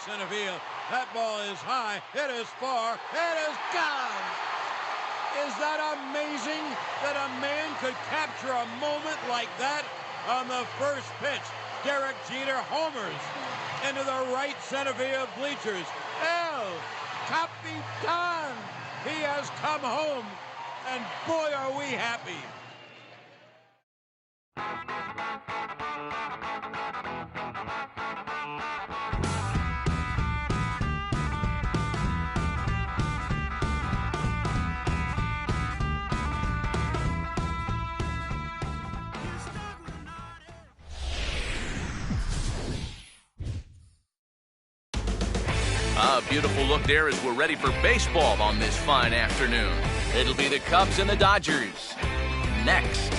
center field. That ball is high. It is far. It is gone. Is that amazing that a man could capture a moment like that on the first pitch? Derek Jeter homers into the right center field bleachers. El Capitan! He has come home, and boy, are we happy. A beautiful look there as we're ready for baseball on this fine afternoon. It'll be the Cubs and the Dodgers next.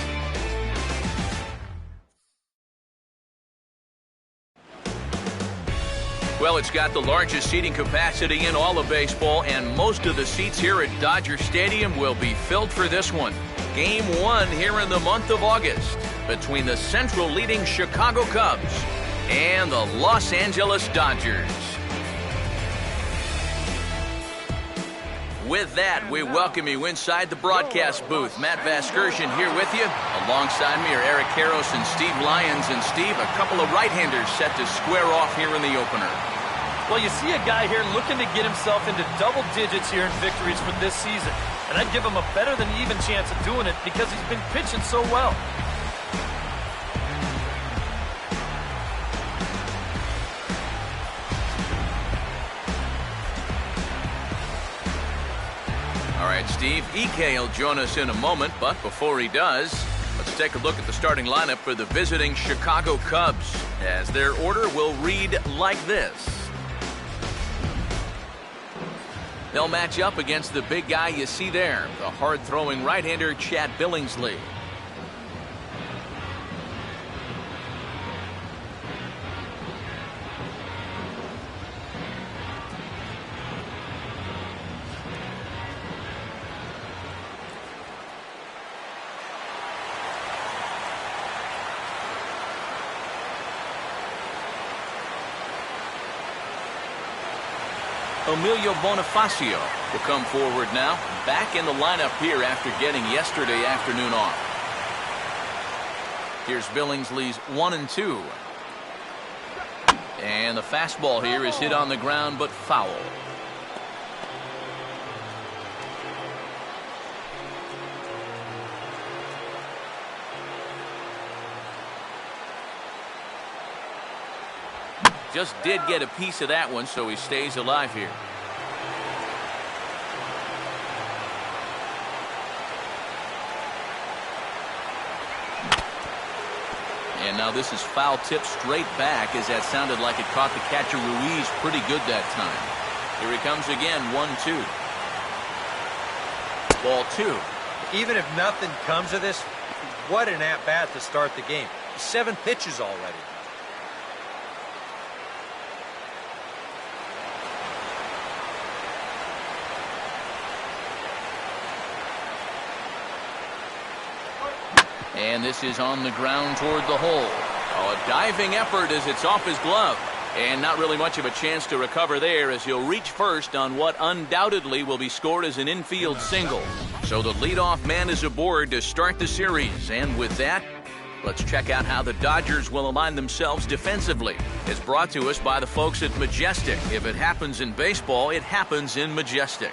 Well, it's got the largest seating capacity in all of baseball, and most of the seats here at Dodger Stadium will be filled for this one. Game 1 here in the month of August between the Central leading Chicago Cubs and the Los Angeles Dodgers. With that, we welcome you inside the broadcast booth. Matt Vasgersian here with you. Alongside me are Eric Karros and Steve Lyons. And Steve, a couple of right-handers set to square off here in the opener. Well, you see a guy here looking to get himself into double digits here in victories for this season. And I'd give him a better than even chance of doing it because he's been pitching so well. All right, Steve, EK will join us in a moment, but before he does, let's take a look at the starting lineup for the visiting Chicago Cubs, as their order will read like this. They'll match up against the big guy you see there, the hard-throwing right-hander Chad Billingsley. Emilio Bonifacio will come forward now, back in the lineup here after getting yesterday afternoon off. Here's Billingsley's 1-2. And the fastball here is hit on the ground but foul. Just did get a piece of that one, so he stays alive here. And now this is foul tip straight back, as that sounded like it caught the catcher Ruiz pretty good that time. Here he comes again, 1-2. Ball 2. Even if nothing comes of this, what an at-bat to start the game. 7 pitches already. And this is on the ground toward the hole. Oh, a diving effort as it's off his glove. And not really much of a chance to recover there, as he'll reach first on what undoubtedly will be scored as an infield single. So the leadoff man is aboard to start the series. And with that, let's check out how the Dodgers will align themselves defensively. It's brought to us by the folks at Majestic. If it happens in baseball, it happens in Majestic.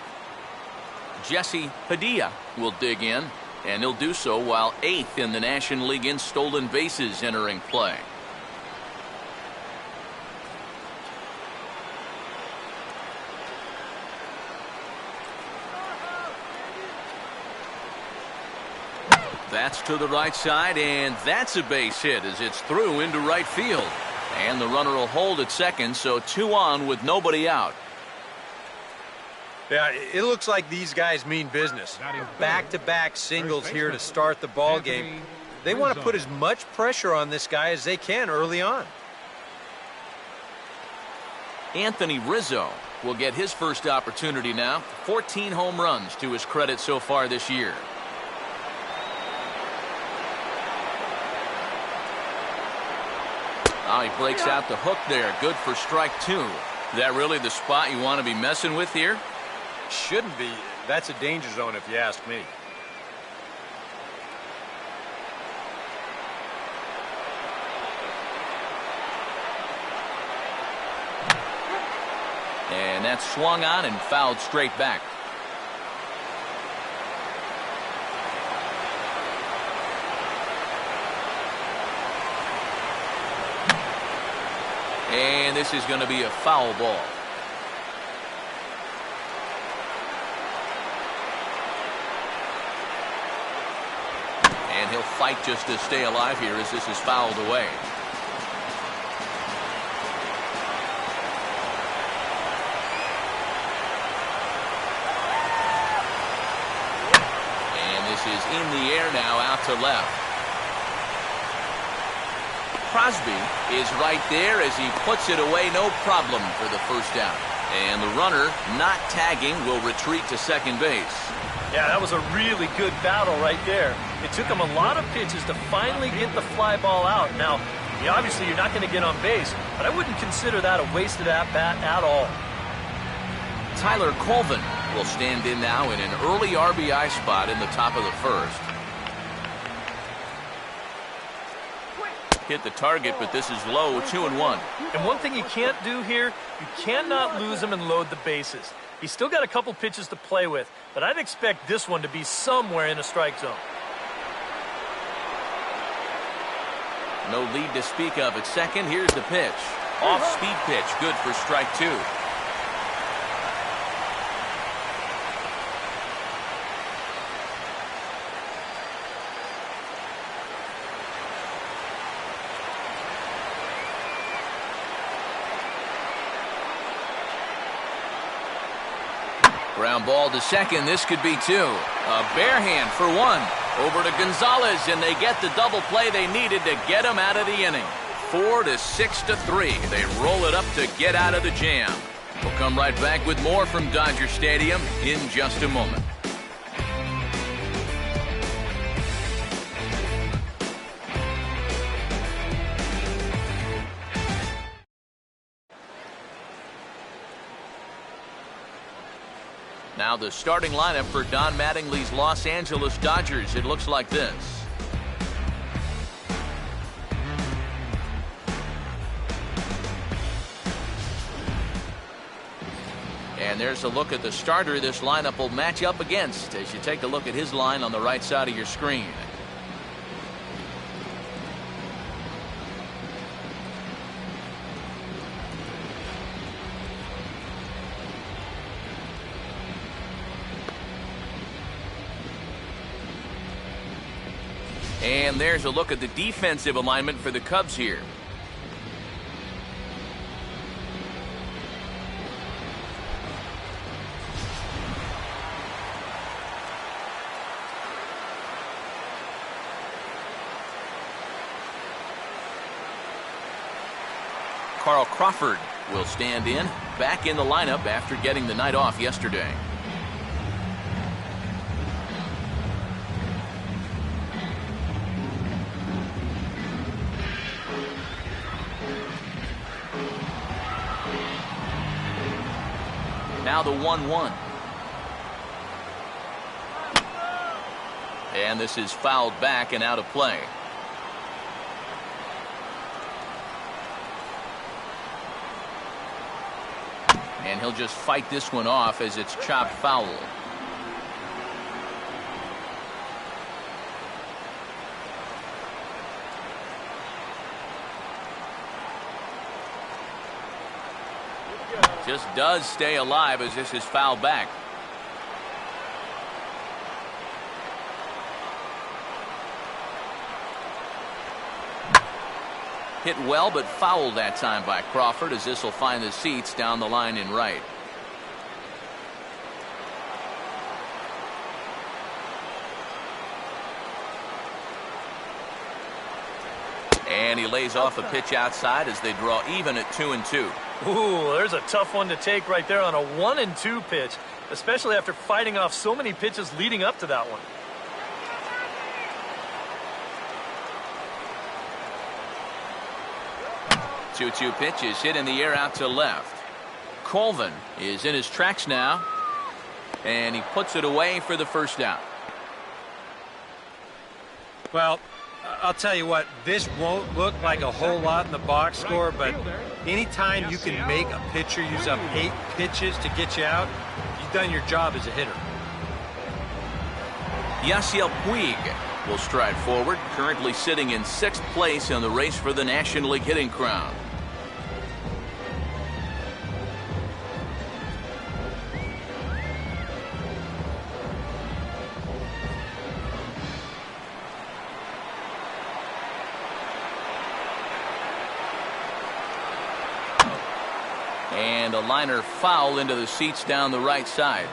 Jesse Padilla will dig in, and he'll do so while 8th in the National League in stolen bases entering play. That's to the right side, and that's a base hit as it's through into right field. And the runner will hold at second, so 2 on with nobody out. Yeah, it looks like these guys mean business. Back-to-back singles here to start the ball game. They want to put as much pressure on this guy as they can early on. Anthony Rizzo will get his first opportunity now. 14 home runs to his credit so far this year. Oh, he breaks out the hook there. Good for strike 2. Is that really the spot you want to be messing with here? Shouldn't be. That's a danger zone if you ask me. And that's swung on and fouled straight back. And this is going to be a foul ball. And he'll fight just to stay alive here as this is fouled away. And this is in the air now, out to left. Crosby is right there as he puts it away, no problem for the first down. And the runner, not tagging, will retreat to second base. Yeah, that was a really good battle right there. It took him a lot of pitches to finally get the fly ball out. Now, obviously you're not going to get on base, but I wouldn't consider that a wasted at-bat at all. Tyler Colvin will stand in now in an early RBI spot in the top of the first. Hit the target, but this is low, 2-1. And one thing you can't do here, you cannot lose him and load the bases. He's still got a couple pitches to play with, but I'd expect this one to be somewhere in a strike zone. No lead to speak of at second. Here's the pitch. Off-speed pitch, good for strike two. Ground ball to second. This could be two. A bare hand for one. Over to Gonzalez, and they get the double play they needed to get him out of the inning. 4-6-3. They roll it up to get out of the jam. We'll come right back with more from Dodger Stadium in just a moment. Now the starting lineup for Don Mattingly's Los Angeles Dodgers. It looks like this. And there's a look at the starter this lineup will match up against as you take a look at his line on the right side of your screen. And there's a look at the defensive alignment for the Cubs here. Carl Crawford will stand in, back in the lineup after getting the night off yesterday. Now the 1-1. And this is fouled back and out of play. And he'll just fight this one off as it's chopped foul. Just does stay alive as this is fouled back. Hit well, but fouled that time by Crawford as this will find the seats down the line in right. And he lays off a pitch outside as they draw even at 2-2. Ooh, there's a tough one to take right there on a 1-2 pitch, especially after fighting off so many pitches leading up to that one. Two pitch is hit in the air out to left. Colvin is in his tracks now, and he puts it away for the first down. Well, I'll tell you what, this won't look like a whole lot in the box score, but anytime you can make a pitcher use up 8 pitches to get you out, you've done your job as a hitter. Yasiel Puig will stride forward, currently sitting in 6th place in the race for the National League hitting crown. And a liner foul into the seats down the right side.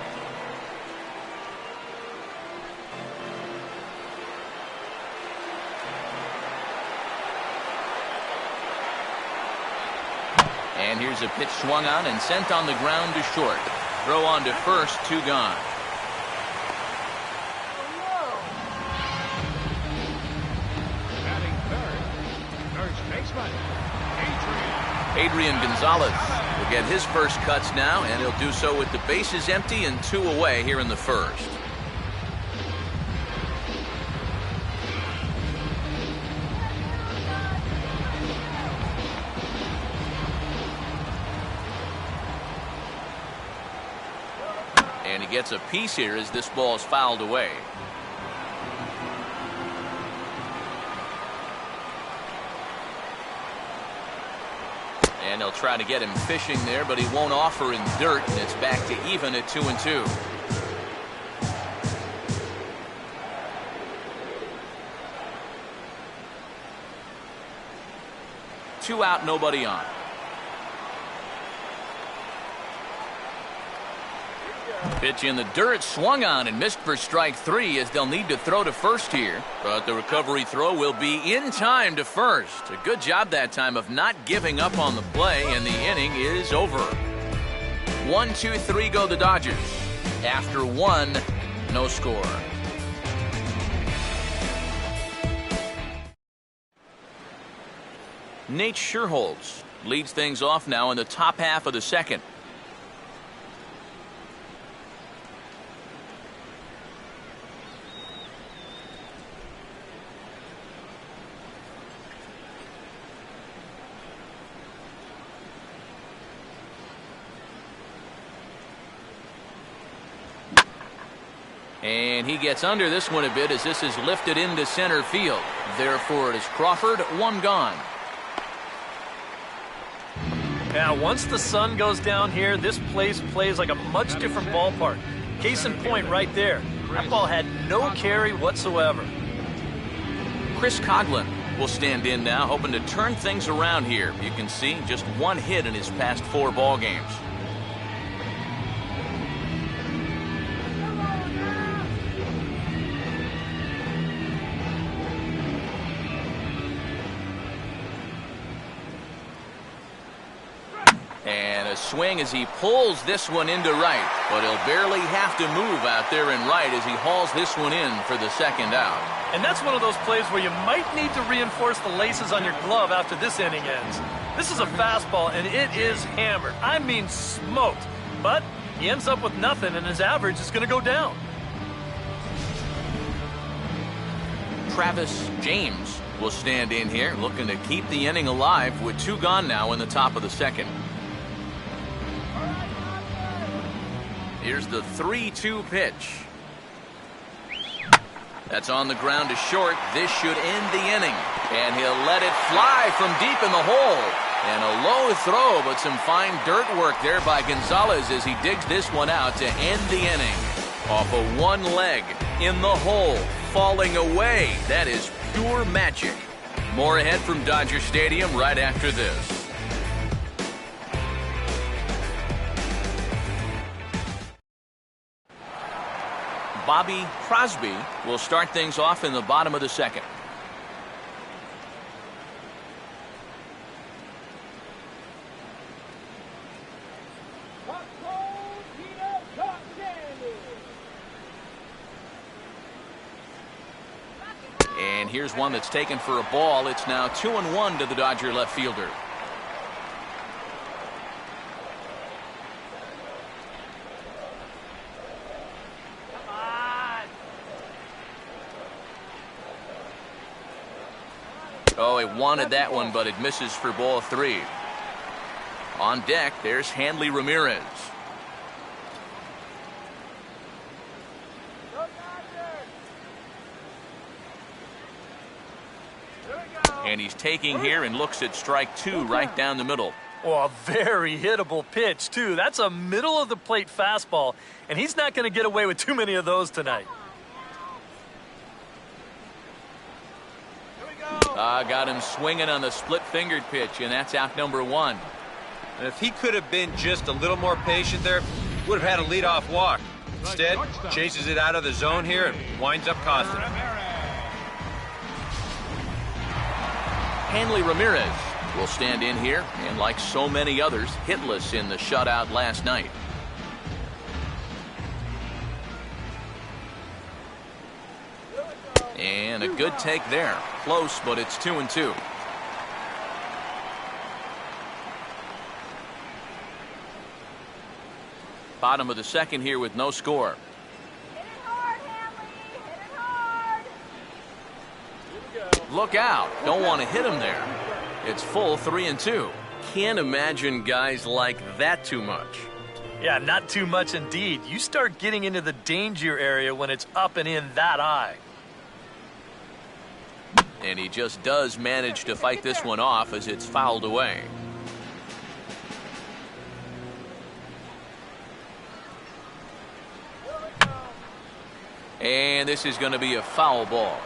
And here's a pitch swung on and sent on the ground to short. Throw on to first, 2 gone. Batting third, first baseman, Adrian Gonzalez will get his first cuts now, and he'll do so with the bases empty and 2 away here in the first. And he gets a piece here as this ball is fouled away. And they'll try to get him fishing there, but he won't offer in dirt, and it's back to even at 2-2. Two out, nobody on. Pitch in the dirt, swung on and missed for strike 3 as they'll need to throw to first here. But the recovery throw will be in time to first. A good job that time of not giving up on the play, and the inning is over. 1-2-3 go the Dodgers. After 1, no score. Nate Scherholz leads things off now in the top half of the second. And he gets under this one a bit as this is lifted into center field. Therefore, it is Crawford, 1 gone. Now, once the sun goes down here, this place plays like a much different ballpark. Case in point right there. That ball had no carry whatsoever. Chris Coghlan will stand in now, hoping to turn things around here. You can see just 1 hit in his past 4 ball games. And a swing as he pulls this one into right, but he'll barely have to move out there in right as he hauls this one in for the second out. And that's one of those plays where you might need to reinforce the laces on your glove after this inning ends. This is a fastball, and it is hammered. I mean smoked. But he ends up with nothing, and his average is going to go down. Travis James will stand in here, looking to keep the inning alive with 2 gone now in the top of the second. Here's the 3-2 pitch. That's on the ground to short. This should end the inning. And he'll let it fly from deep in the hole. And a low throw, but some fine dirt work there by Gonzalez as he digs this one out to end the inning. Off of 1 leg, in the hole, falling away. That is pure magic. More ahead from Dodger Stadium right after this. Bobby Crosby will start things off in the bottom of the second. And here's one that's taken for a ball. It's now 2-1 to the Dodger left fielder. Oh, he wanted that one, but it misses for ball 3. On deck, there's Hanley Ramirez. And he's taking here and looks at strike 2 right down the middle. Oh, a very hittable pitch, too. That's a middle-of-the-plate fastball, and he's not going to get away with too many of those tonight. Got him swinging on the split-fingered pitch, and that's out number 1. And if he could have been just a little more patient there, would have had a leadoff walk. Instead, chases it out of the zone here and winds up costing him. Hanley Ramirez will stand in here, and like so many others, hitless in the shutout last night. And a good take there. Close, but it's 2-2. Bottom of the second here with no score. Hit it hard, Hanley. Hit it hard. Look out. Don't want to hit him there. It's full 3-2. Can't imagine guys like that too much. Yeah, not too much indeed. You start getting into the danger area when it's up and in that high. And he just does manage to fight this one off as it's fouled away. And this is going to be a foul ball.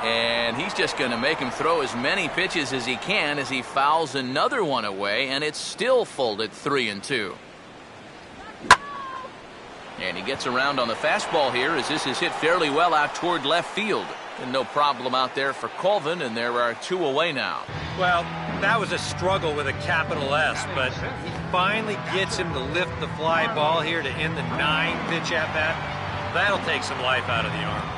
And he's just going to make him throw as many pitches as he can as he fouls another one away, and it's still full at 3-2. And he gets around on the fastball here as this is hit fairly well out toward left field. And no problem out there for Colvin, and there are 2 away now. Well, that was a struggle with a capital S, but he finally gets him to lift the fly ball here to end the 9-pitch at-bat. That'll take some life out of the arm.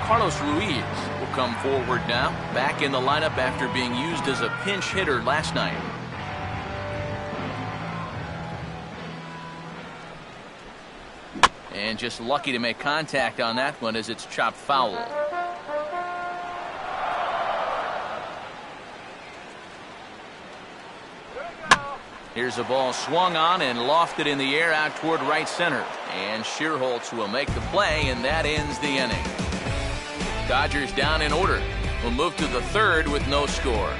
Carlos Ruiz will come forward now, back in the lineup after being used as a pinch hitter last night. And just lucky to make contact on that one as it's chopped foul. Here's a ball swung on and lofted in the air out toward right center. And Schierholtz will make the play, and that ends the inning. Dodgers down in order. We'll move to the 3rd with no score.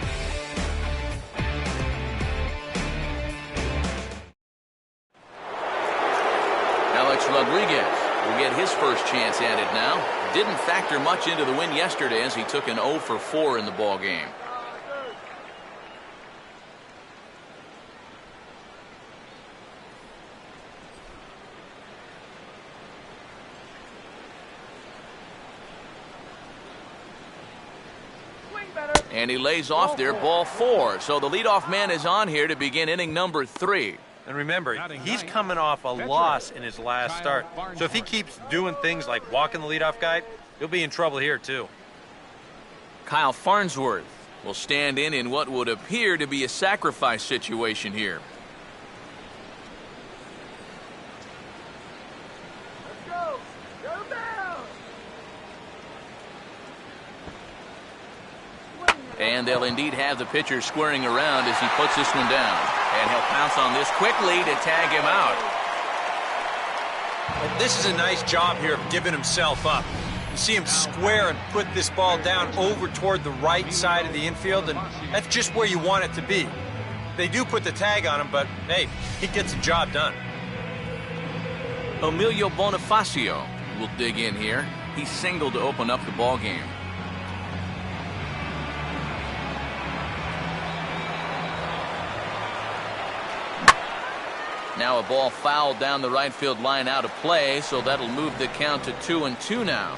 Alex Rodriguez will get his first chance at it now. Didn't factor much into the win yesterday as he took an 0 for 4 in the ball game. And he lays off there, ball 4. So the leadoff man is on here to begin inning number 3. And remember, he's coming off a loss in his last start. So if he keeps doing things like walking the leadoff guy, he'll be in trouble here too. Kyle Farnsworth will stand in what would appear to be a sacrifice situation here. And they'll indeed have the pitcher squaring around as he puts this one down. And he'll pounce on this quickly to tag him out. And this is a nice job here of giving himself up. You see him square and put this ball down over toward the right side of the infield, and that's just where you want it to be. They do put the tag on him, but hey, he gets the job done. Emilio Bonifacio will dig in here. He singled to open up the ball game. Now a ball fouled down the right field line out of play, so that'll move the count to 2-2 now.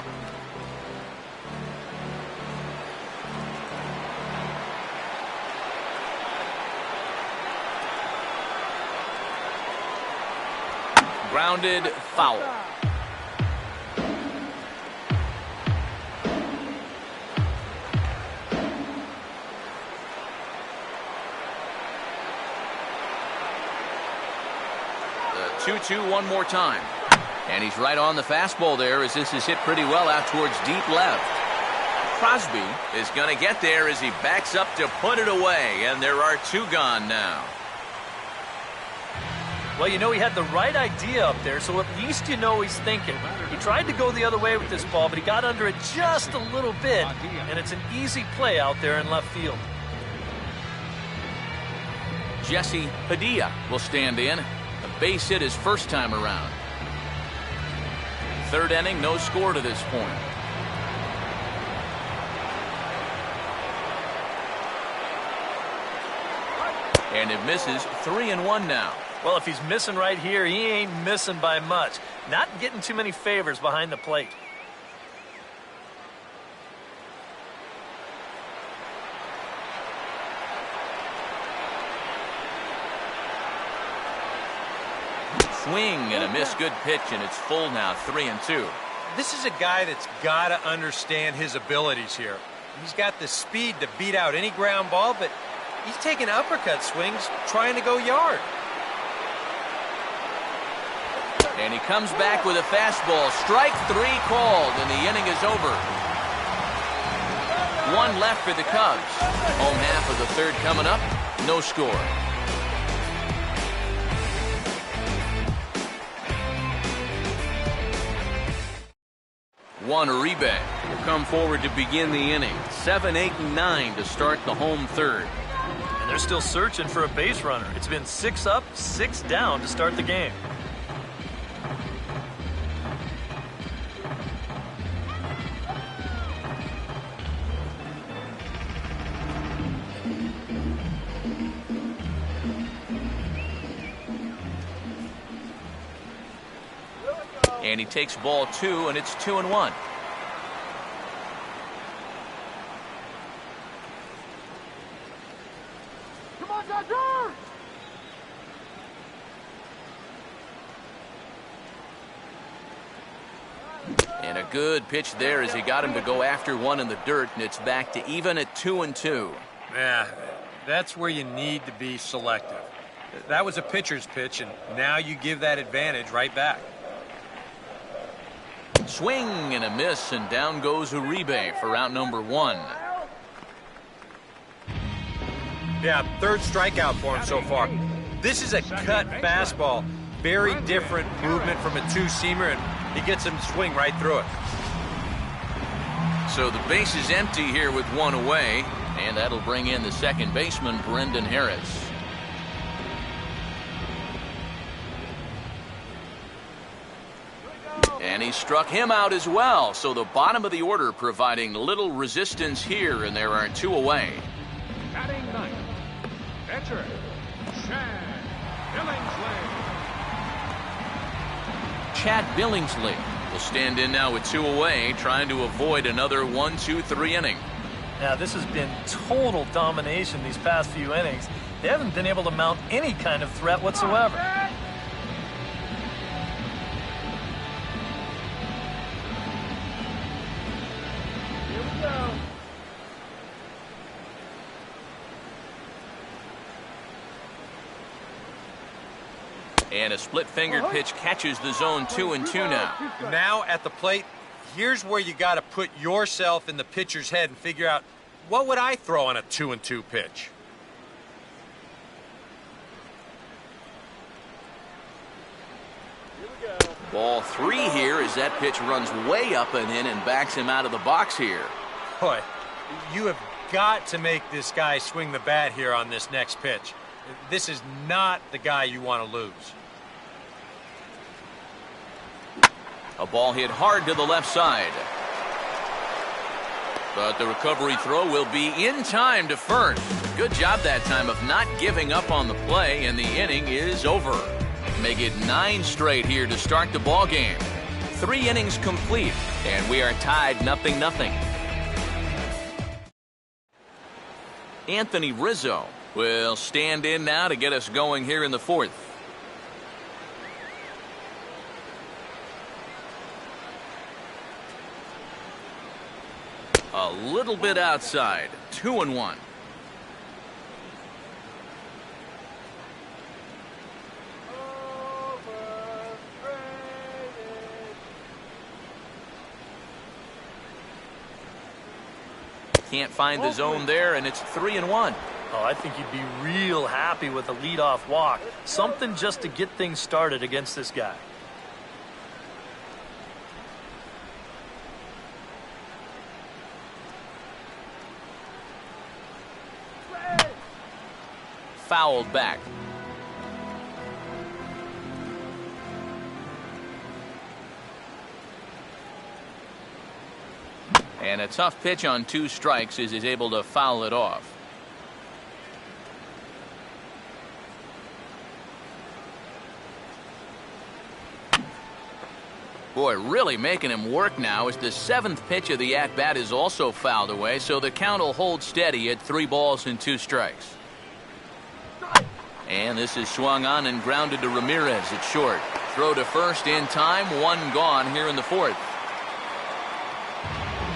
Grounded, foul. 2-2 one more time. And he's right on the fastball there as this is hit pretty well out towards deep left. Crosby is going to get there as he backs up to put it away, and there are 2 gone now. Well, you know, he had the right idea up there, so at least you know he's thinking. He tried to go the other way with this ball, but he got under it just a little bit, and it's an easy play out there in left field. Jesse Padilla will stand in. A base hit his first time around. 3rd inning, no score to this point. And it misses. 3-1 now. Well, if he's missing right here, he ain't missing by much. Not getting too many favors behind the plate. Swing and a miss. Good pitch, and it's full now. 3-2. This is a guy that's got to understand his abilities here. He's got the speed to beat out any ground ball, but he's taking uppercut swings trying to go yard. And he comes back with a fastball. Strike 3 called, and the inning is over. 1 left for the Cubs. Home half of the 3rd coming up. No score. Juan Uribe will come forward to begin the inning. 7, 8, and 9 to start the home 3rd. And they're still searching for a base runner. It's been 6 up, 6 down to start the game. And he takes ball 2, and it's 2-1. Come on, Dodger! And a good pitch there as he got him to go after one in the dirt, and it's back to even at 2-2. Yeah, that's where you need to be selective. That was a pitcher's pitch, and now you give that advantage right back. Swing and a miss, and down goes Uribe for out number 1. Yeah, 3rd strikeout for him so far. This is a cut fastball. Very different movement from a 2-seamer, and he gets him to swing right through it. So the base is empty here with 1 away, and that'll bring in the second baseman, Brendan Harris. And he struck him out as well, so the bottom of the order providing little resistance here, and there are 2 away. Batting 9th, pitcher, Chad Billingsley. Chad Billingsley will stand in now with 2 away, trying to avoid another 1, 2, 3 inning. Now, this has been total domination these past few innings. They haven't been able to mount any kind of threat whatsoever. And a split-fingered pitch catches the zone. 2-2 now. Now at the plate, here's where you got to put yourself in the pitcher's head and figure out, what would I throw on a 2-2 pitch? Ball 3 here as that pitch runs way up and in and backs him out of the box here. Boy, you have got to make this guy swing the bat here on this next pitch. This is not the guy you want to lose. A ball hit hard to the left side. But the recovery throw will be in time to first. Good job that time of not giving up on the play, and the inning is over. Make it 9 straight here to start the ball game. 3 innings complete, and we are tied 0-0. Anthony Rizzo will stand in now to get us going here in the 4th. A little bit outside. 2-1. Can't find the zone there, and it's 3-1. Oh, I think you'd be real happy with a leadoff walk. Something just to get things started against this guy. Fouled back. And a tough pitch on 2 strikes as he's able to foul it off. Boy, really making him work now as the 7th pitch of the at-bat is also fouled away, so the count will hold steady at 3 balls and 2 strikes. And this is swung on and grounded to Ramirez at short. Throw to first in time, 1 gone here in the 4th.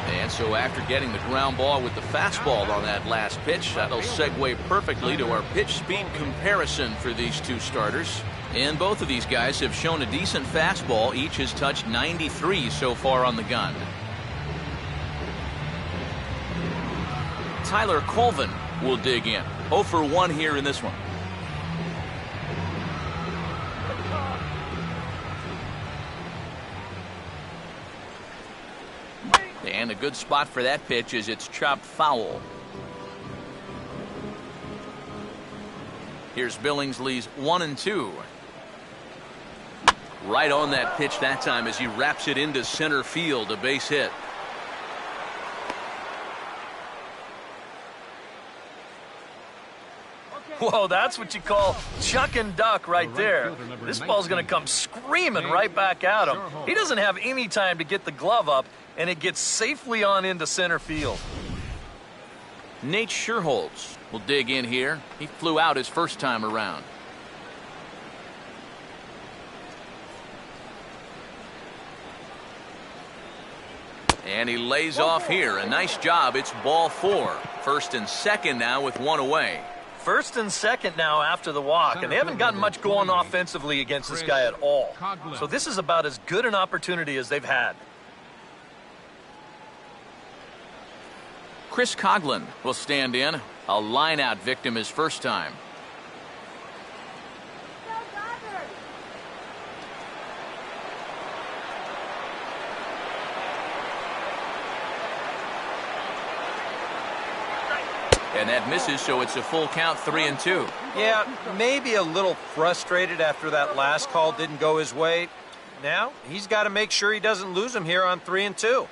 And so after getting the ground ball with the fastball on that last pitch, that'll segue perfectly to our pitch speed comparison for these 2 starters. And both of these guys have shown a decent fastball. Each has touched 93 so far on the gun. Tyler Colvin will dig in. 0 for 1 here in this one. And a good spot for that pitch as it's chopped foul. Here's Billingsley's 1-2. Right on that pitch that time as he wraps it into center field, a base hit. Whoa, that's what you call chuck and duck right there. This ball's going to come screaming right back at him. He doesn't have any time to get the glove up, and it gets safely on into center field. Nate Scherholz will dig in here. He flew out his first time around. And he lays off here. A nice job. It's ball 4. First and second now with 1 away. First and second now after the walk, and they haven't gotten much going offensively against this guy at all. So this is about as good an opportunity as they've had. Chris Coghlan will stand in. A line-out victim his first time. And that misses, so it's a full count, 3-2. Yeah, maybe a little frustrated after that last call didn't go his way. Now, he's got to make sure he doesn't lose him here on 3-2.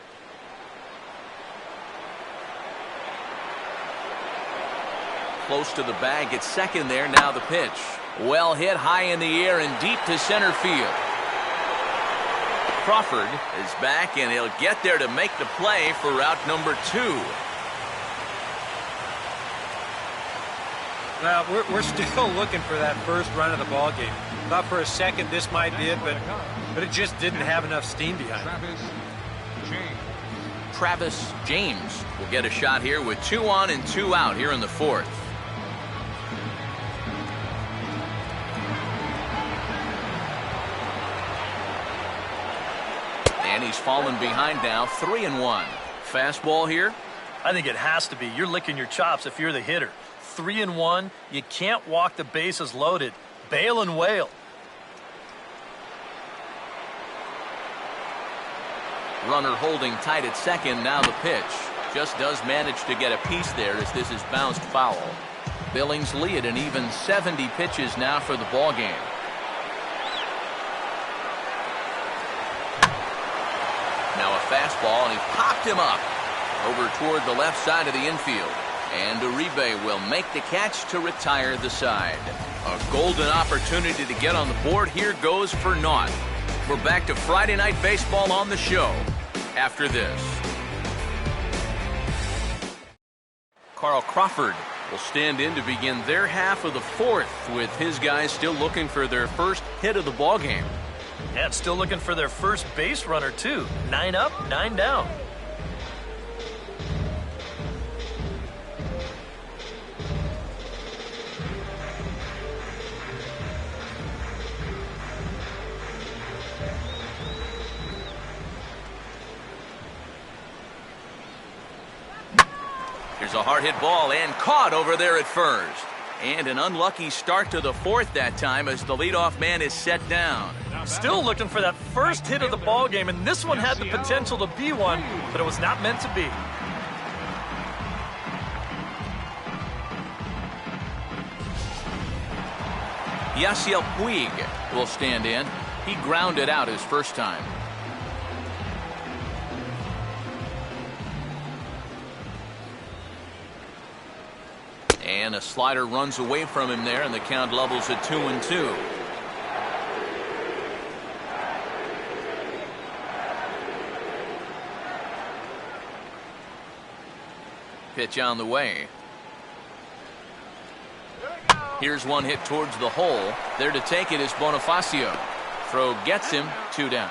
Close to the bag at second there. Now the pitch. Well hit high in the air and deep to center field. Crawford is back, and he'll get there to make the play for route number 2. Well, we're still looking for that first run of the ball game. Thought for a second this might be it, but it just didn't have enough steam behind it. Travis James will get a shot here with 2 on and 2 out here in the 4th. And he's fallen behind now, 3-1. Fastball here. I think it has to be. You're licking your chops if you're the hitter. 3-1. You can't walk the bases loaded. Bail and wail. Runner holding tight at second. Now the pitch. Just does manage to get a piece there as this is bounced foul. Billingsley at an even 70 pitches now for the ball game. Now a fastball, and he popped him up over toward the left side of the infield. And Uribe will make the catch to retire the side. A golden opportunity to get on the board here goes for naught. We're back to Friday Night Baseball on the show after this. Carl Crawford will stand in to begin their half of the 4th, with his guys still looking for their first hit of the ball game. And still looking for their first base runner, too. 9 up, 9 down. Here's a hard hit ball and caught over there at first. And an unlucky start to the fourth that time as the leadoff man is set down. Still looking for that first hit of the ball game, and this one had the potential to be one, but it was not meant to be. Yasiel Puig will stand in. He grounded out his first time. And a slider runs away from him there, and the count levels at 2-2. Pitch on the way. Here's one hit towards the hole. There to take it is Bonifacio. Throw gets him, 2 down.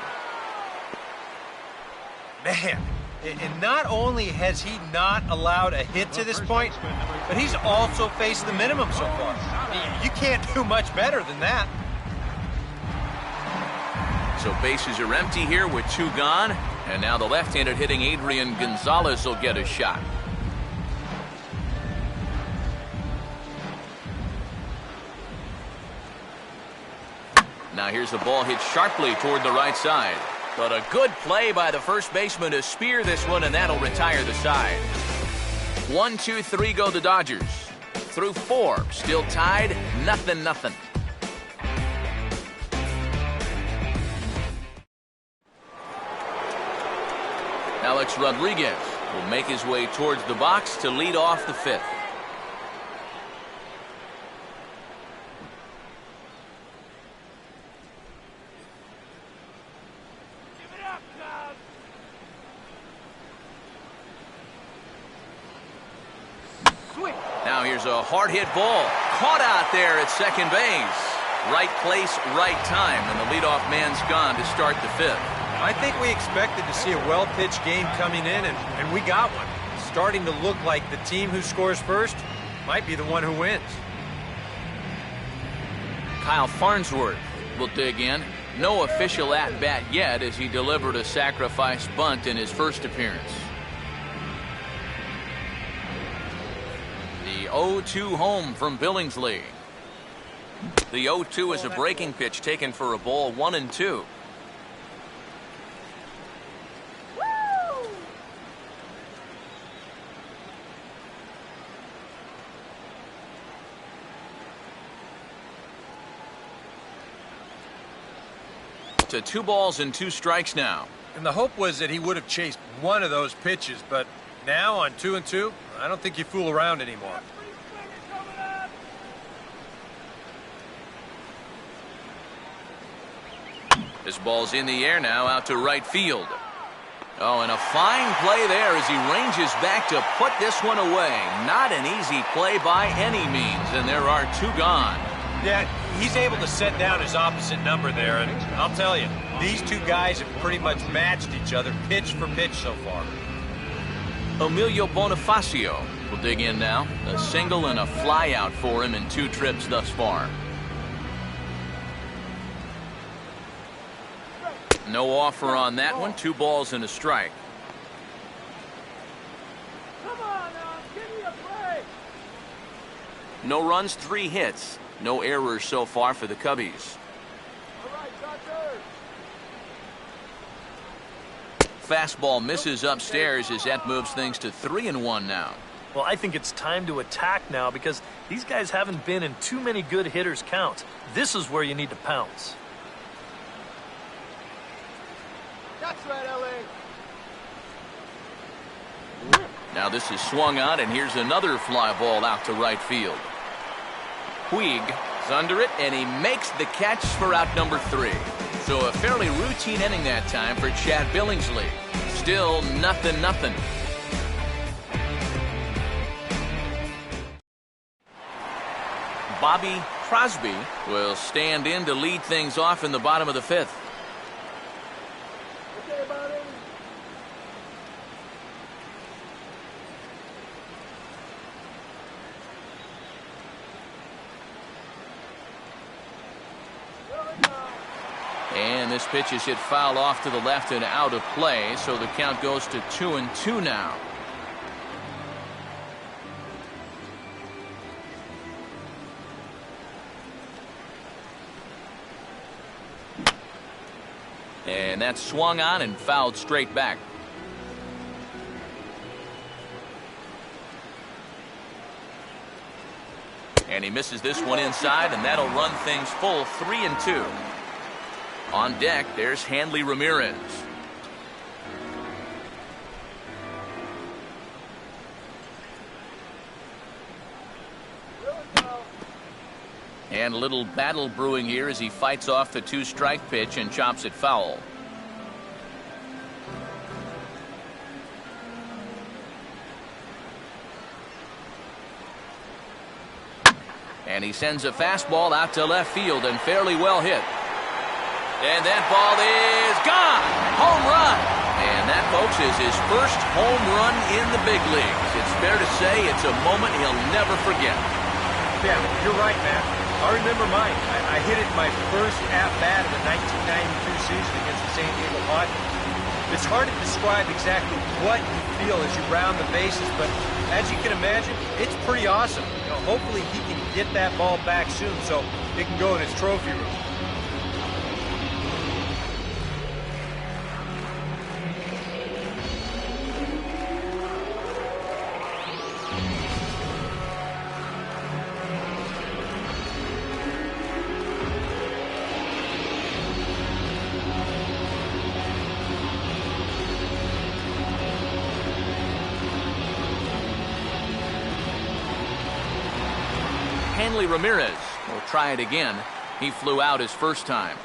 Man, and not only has he not allowed a hit to this point, but he's also faced the minimum so far. You can't do much better than that. So bases are empty here with 2 gone. And now the left-handed hitting Adrian Gonzalez will get a shot. Now here's the ball hit sharply toward the right side. But a good play by the first baseman to spear this one, and that'll retire the side. 1, 2, 3 go the Dodgers. Through 4, still tied, 0-0. Alex Rodriguez will make his way towards the box to lead off the 5th. Now here's a hard hit ball caught out there at second base. Right place, right time, and the leadoff man's gone to start the 5th. I think we expected to see a well-pitched game coming in, and we got one. Starting to look like the team who scores first might be the one who wins. Kyle Farnsworth will dig in. No official at-bat yet as he delivered a sacrifice bunt in his first appearance. The 0-2 home from Billingsley. The 0-2 is a breaking pitch taken for a ball, 1-2. To 2 balls and 2 strikes now. And the hope was that he would have chased one of those pitches, but now on 2-2, I don't think you fool around anymore. This ball's in the air now, out to right field. Oh, and a fine play there as he ranges back to put this one away. Not an easy play by any means, and there are 2 gone. Yeah, he's able to set down his opposite number there, and I'll tell you, these 2 guys have pretty much matched each other pitch for pitch so far. Emilio Bonifacio will dig in now. A single and a fly out for him in 2 trips thus far. No offer on that one. 2 balls and a strike. Come on now, give me a break. No runs, 3 hits. No errors so far for the Cubbies. All right, Dodgers. Fastball misses upstairs as that moves things to 3-1 now. Well, I think it's time to attack now because these guys haven't been in too many good hitters' counts. This is where you need to pounce. That's right, LA. Now this is swung on, and here's another fly ball out to right field. Puig is under it, and he makes the catch for out number 3. So a fairly routine inning that time for Chad Billingsley. Still 0-0. Bobby Crosby will stand in to lead things off in the bottom of the 5th. Okay, buddy. And this pitch is hit foul off to the left and out of play, so the count goes to 2-2 now. And that's swung on and fouled straight back. And he misses this one inside, and that'll run things full 3-2. On deck, there's Hanley Ramirez. And a little battle brewing here as he fights off the 2-strike pitch and chops it foul. And he sends a fastball out to left field and fairly well hit. And that ball is gone. Home run. And that, folks, is his first home run in the big leagues. It's fair to say it's a moment he'll never forget. Yeah, you're right, Matt. I remember mine. I hit it in my first at-bat of the 1992 season against the San Diego Padres. It's hard to describe exactly what you feel as you round the bases, but as you can imagine, it's pretty awesome. You know, hopefully he can get that ball back soon so it can go in his trophy room. Hanley Ramirez will try it again. He flew out his first time.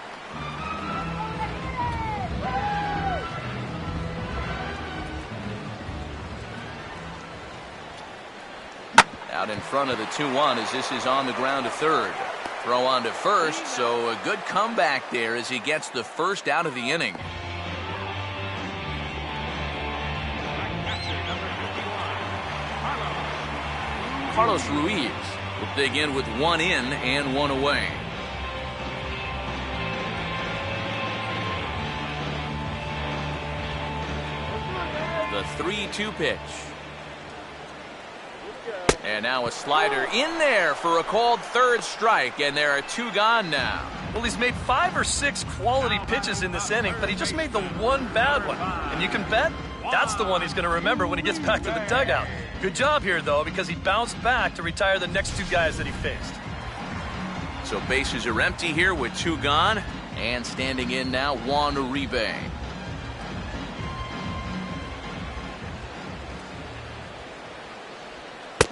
Out in front of the 2-1 as this is on the ground to third. Throw on to first, so a good comeback there as he gets the first out of the inning. Carlos Ruiz will dig in with 1 in and 1 away. The 3-2 pitch. And now a slider in there for a called third strike, and there are 2 gone now. Well, he's made 5 or 6 quality pitches in this inning, but he just made the one bad one. And you can bet that's the one he's going to remember when he gets back to the dugout. Good job here, though, because he bounced back to retire the next 2 guys that he faced. So bases are empty here with 2 gone, and standing in now, Juan Uribe.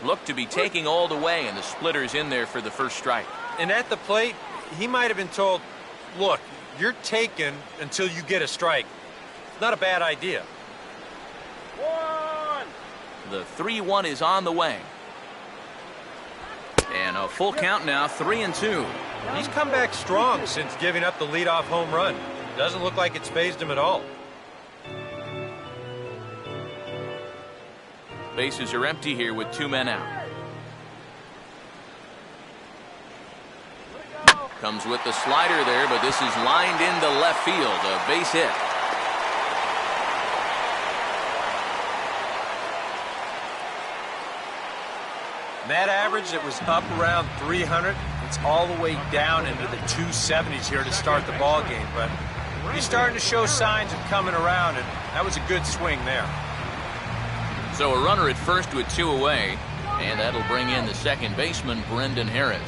Look to be taking all the way, and the splitter's in there for the first strike. And at the plate, he might have been told, look, you're taken until you get a strike. It's not a bad idea. The 3-1 is on the way. And a full count now, 3-2. He's come back strong since giving up the leadoff home run. Doesn't look like it's fazed him at all. Bases are empty here with 2 men out. Comes with the slider there, but this is lined into left field. A base hit. That average that was up around 300, it's all the way down into the 270s here to start the ball game. But he's starting to show signs of coming around, and that was a good swing there. So a runner at first with 2 away, and that'll bring in the second baseman, Brendan Harris.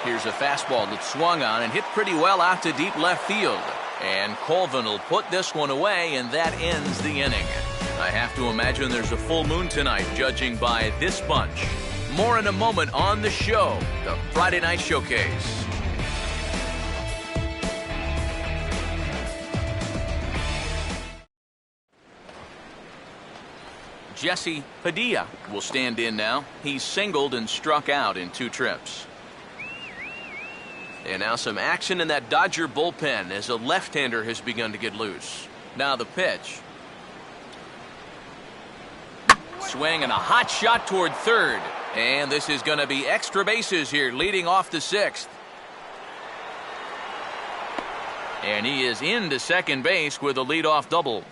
Here's a fastball that swung on and hit pretty well out to deep left field. And Colvin will put this one away, and that ends the inning. I have to imagine there's a full moon tonight, judging by this bunch. More in a moment on the show, the Friday Night Showcase. Jesse Padilla will stand in now. He's singled and struck out in 2 trips. And now some action in that Dodger bullpen as a left-hander has begun to get loose. Now the pitch. Swing and a hot shot toward third. And this is going to be extra bases here, leading off the 6th. And he is into second base with a leadoff double.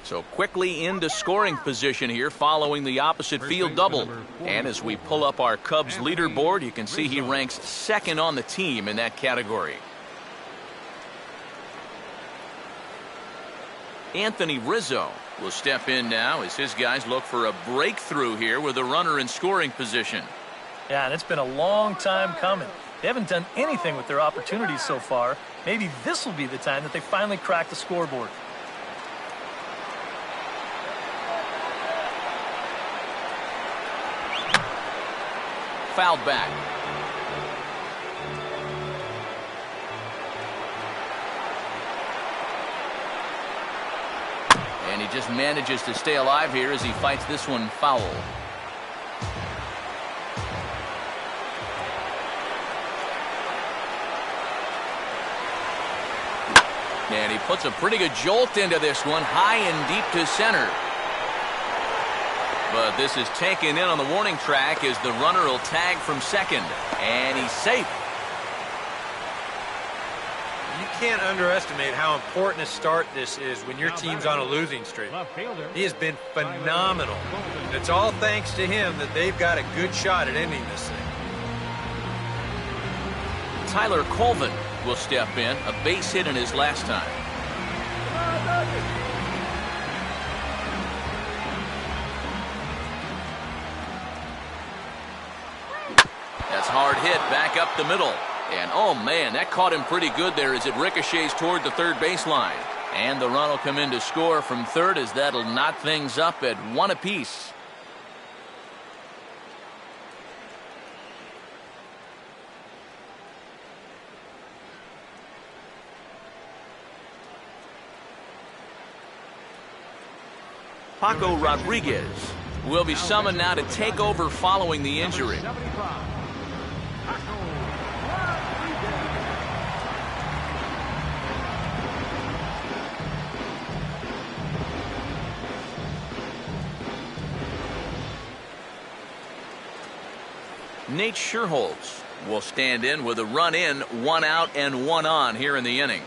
So quickly into scoring position here following the opposite field double. And as we pull up our Cubs leaderboard, you can see he ranks second on the team in that category. Anthony Rizzo will step in now as his guys look for a breakthrough here with a runner in scoring position. Yeah, and it's been a long time coming. They haven't done anything with their opportunities so far. Maybe this will be the time that they finally crack the scoreboard. Fouled back. And he just manages to stay alive here as he fights this one foul. And he puts a pretty good jolt into this one, high and deep to center. But this is taken in on the warning track as the runner will tag from second. And he's safe. You can't underestimate how important a start this is when your team's on a losing streak. He has been phenomenal. And it's all thanks to him that they've got a good shot at ending this thing. Tyler Colvin will step in, a base hit in his last time. That's hard hit back up the middle. And oh man, that caught him pretty good there as it ricochets toward the third baseline. And the run will come in to score from third as that'll knot things up at 1 apiece. Paco Rodriguez will be summoned now to take over following the injury. Nate Scherholz will stand in with a run in, 1 out and 1 on here in the inning.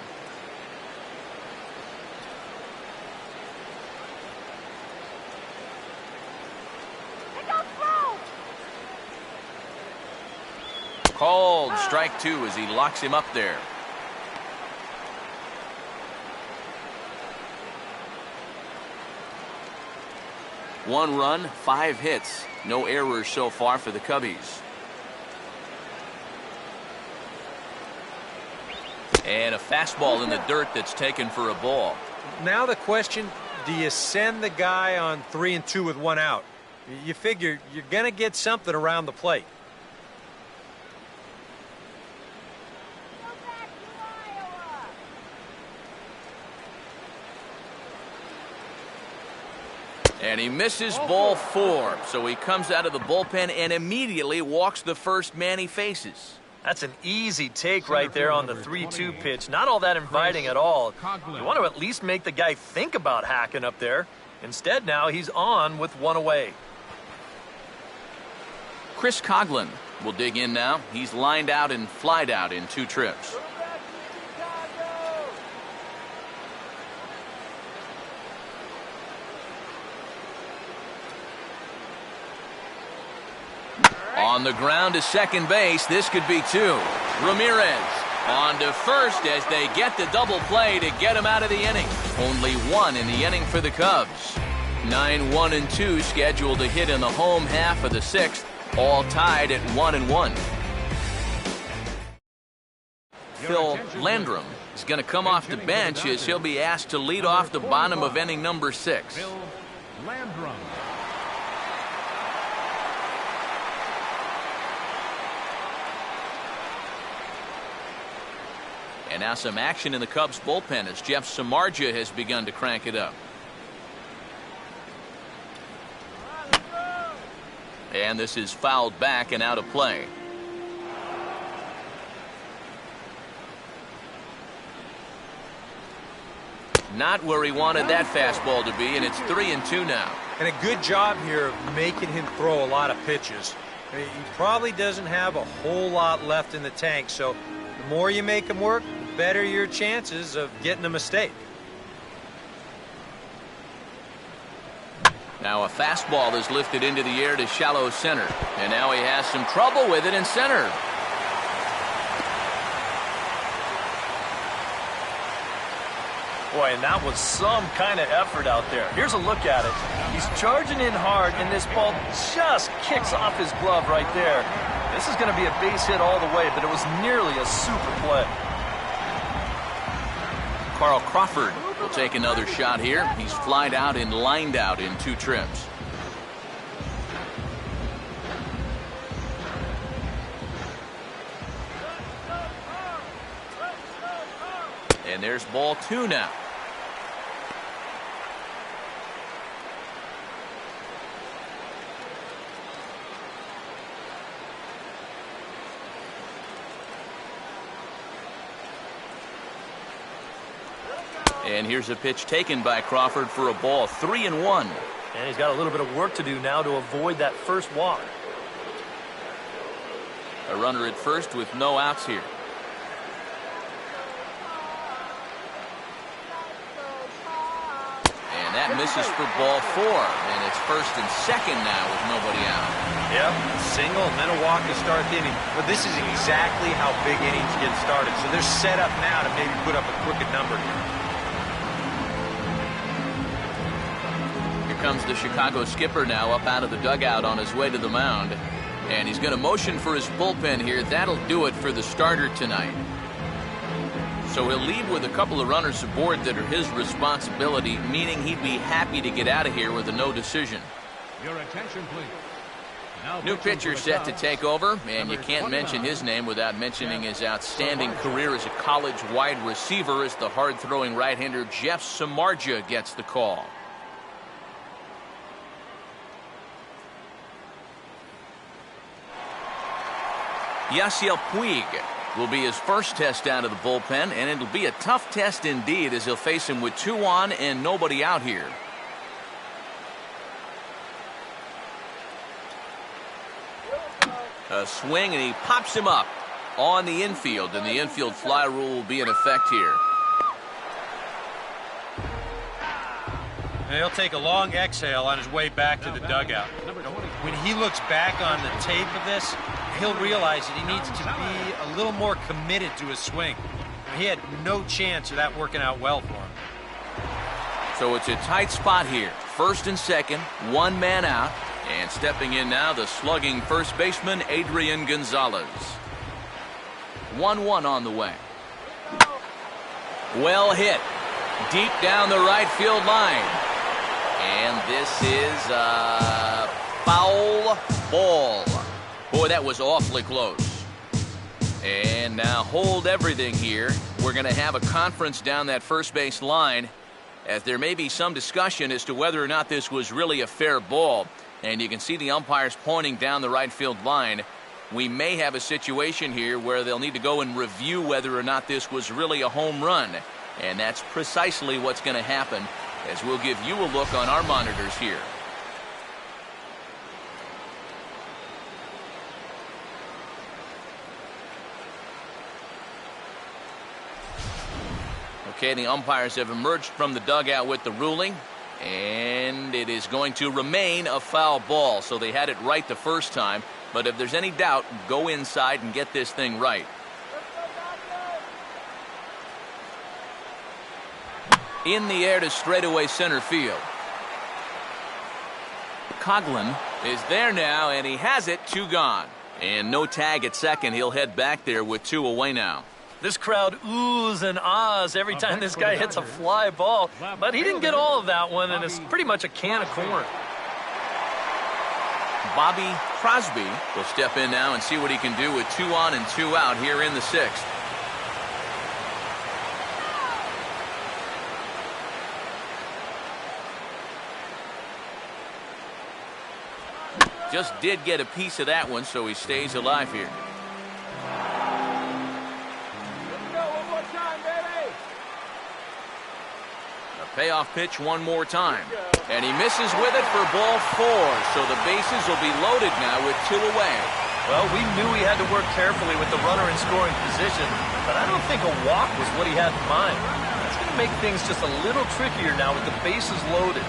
Called strike 2 as he locks him up there. One run, 5 hits, no errors so far for the Cubbies. And a fastball in the dirt that's taken for a ball. Now the question, do you send the guy on 3 and 2 with 1 out? You figure you're going to get something around the plate. And he misses ball 4, so he comes out of the bullpen and immediately walks the first man he faces. That's an easy take right there on the 3-2 pitch. Not all that inviting at all. You want to at least make the guy think about hacking up there. Instead, now he's on with 1 away. Chris Coghlan will dig in now. He's lined out and flied out in 2 trips. On the ground to second base, this could be 2. Ramirez on to first as they get the double play to get him out of the inning. Only 1 in the inning for the Cubs. 9, 1, and 2 scheduled to hit in the home half of the 6th, all tied at 1 and 1. Phil Landrum is going to come off the bench as he'll be asked to lead off the bottom of inning number 6. Phil Landrum. And now some action in the Cubs bullpen as Jeff Samardzija has begun to crank it up. And this is fouled back and out of play. Not where he wanted that fastball to be, and it's 3 and 2 now. And a good job here of making him throw a lot of pitches. I mean, he probably doesn't have a whole lot left in the tank, so the more you make him work, the better your chances of getting a mistake. Now a fastball is lifted into the air to shallow center. And now he has some trouble with it in center. Boy, and that was some kind of effort out there. Here's a look at it. He's charging in hard, and this ball just kicks off his glove right there. This is going to be a base hit all the way, but it was nearly a super play. Carl Crawford will take another shot here. He's flied out and lined out in 2 trips. And there's ball 2 now. And here's a pitch taken by Crawford for a ball, 3-1. And he's got a little bit of work to do now to avoid that first walk. A runner at first with no outs here. And that misses for ball 4. And it's first and second now with nobody out. Yep, single and then a walk to start the inning. But this is exactly how big innings get started. So they're set up now to maybe put up a crooked number here. Comes the Chicago skipper now up out of the dugout on his way to the mound, and he's going to motion for his bullpen here. That'll do it for the starter tonight. So he'll leave with a couple of runners aboard that are his responsibility, meaning he'd be happy to get out of here with a no decision. Your attention, please. New pitcher set to take over, and you can't mention his name without mentioning his outstanding career as a college wide receiver as the hard-throwing right-hander Jeff Samardzija gets the call. Yasiel Puig will be his first test out of the bullpen, and it'll be a tough test indeed as he'll face him with 2 on and nobody out here. A swing, and he pops him up on the infield, and the infield fly rule will be in effect here. And he'll take a long exhale on his way back to the dugout. When he looks back on the tape of this, he'll realize that he needs to be a little more committed to his swing. He had no chance of that working out well for him. So it's a tight spot here. First and second, 1 man out. And stepping in now, the slugging first baseman, Adrian Gonzalez. 1-1 on the way. Well hit. Deep down the right field line. And this is a foul ball. Boy, that was awfully close. And now hold everything here. We're going to have a conference down that first base line, as there may be some discussion as to whether or not this was really a fair ball. And you can see the umpires pointing down the right field line. We may have a situation here where they'll need to go and review whether or not this was really a home run. And that's precisely what's going to happen, as we'll give you a look on our monitors here. Okay, the umpires have emerged from the dugout with the ruling, and it is going to remain a foul ball. So they had it right the first time, but if there's any doubt, go inside and get this thing right. In the air to straightaway center field. Coughlin is there now, and he has it, 2 gone. And no tag at second. He'll head back there with 2 away now. This crowd oohs and ahs every time this guy hits a fly ball, but he didn't get all of that one, and it's pretty much a can of corn. Bobby Crosby will step in now and see what he can do with 2 on and 2 out here in the 6th. Just did get a piece of that one, so he stays alive here. A payoff pitch one more time. And he misses with it for ball 4. So the bases will be loaded now with 2 away. Well, we knew he had to work carefully with the runner in scoring position, but I don't think a walk was what he had in mind. That's going to make things just a little trickier now with the bases loaded.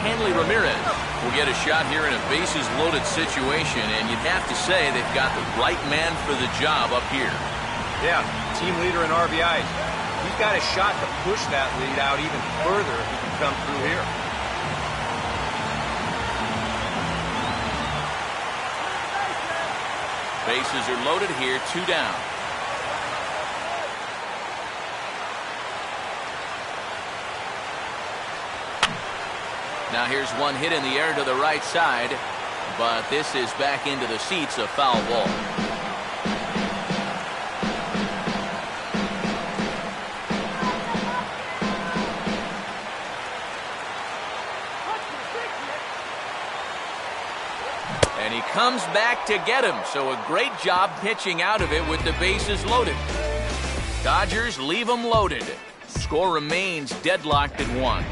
Hanley Ramirez will get a shot here in a bases-loaded situation, and you'd have to say they've got the right man for the job up here. Yeah, team leader in RBIs. He's got a shot to push that lead out even further if he can come through here. Bases are loaded here, 2 down. Now here's one hit in the air to the right side, but this is back into the seats, a foul ball. And he comes back to get him, so a great job pitching out of it with the bases loaded. Dodgers leave them loaded. Score remains deadlocked at 1.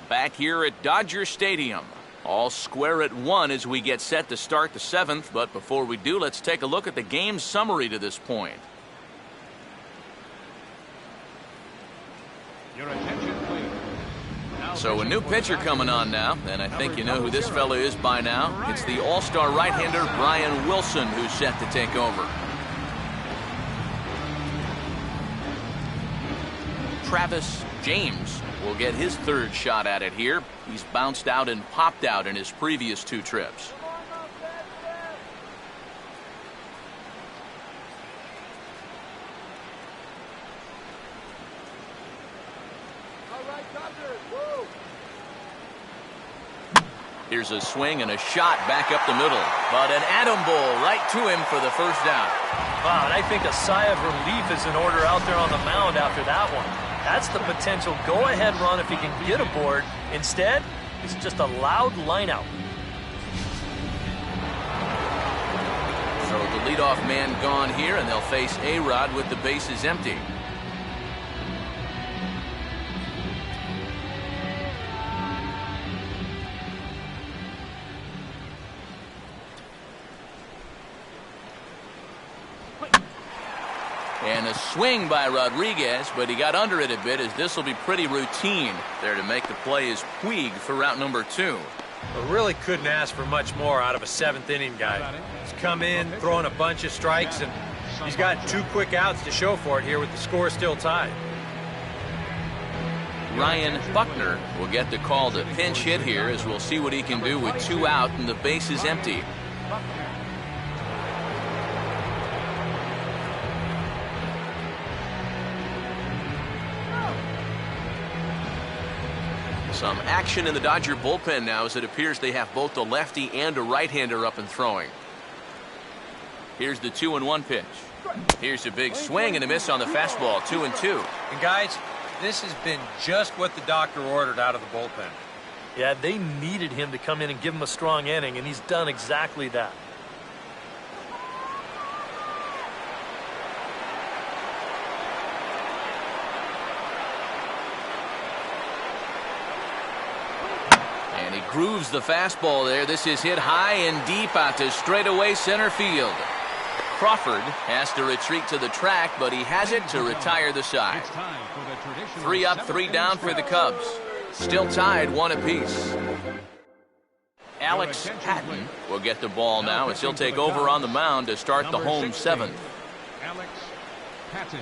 Back here at Dodger Stadium. All square at 1 as we get set to start the 7th. But before we do, let's take a look at the game summary to this point. Your attention, please. So a new pitcher coming on now, and I think you know who this fella is by now. It's the all-star right-hander Brian Wilson who's set to take over. Travis James will get his 3rd shot at it here. He's bounced out and popped out in his previous 2 trips. Here's a swing and a shot back up the middle, but an atom ball right to him for the 1st down. Wow, and I think a sigh of relief is in order out there on the mound after that one. That's the potential go-ahead run if he can get aboard. Instead, it's just a loud line-out. So the leadoff man gone here, and they'll face A-Rod with the bases empty. And a swing by Rodriguez, but he got under it a bit as this will be pretty routine. There to make the play is Puig for route number 2. But really couldn't ask for much more out of a 7th inning guy. He's come in, throwing a bunch of strikes, and he's got 2 quick outs to show for it here with the score still tied. Ryan Buckner will get the call to pinch hit here as we'll see what he can do with 2 out and the base is empty. Some action in the Dodger bullpen now as it appears they have both a lefty and a right-hander up and throwing. Here's the 2-1 pitch. Here's a big swing and a miss on the fastball, 2-2. And guys, this has been just what the doctor ordered out of the bullpen. Yeah, they needed him to come in and give him a strong inning, and he's done exactly that. And he grooves the fastball there. This is hit high and deep out to straightaway center field. Crawford has to retreat to the track, but he has it to retire the side. 3 up, 3 down for the Cubs. Still tied 1 apiece. Alex Patton will get the ball now as he'll take over on the mound to start the home 7th. Alex Patton.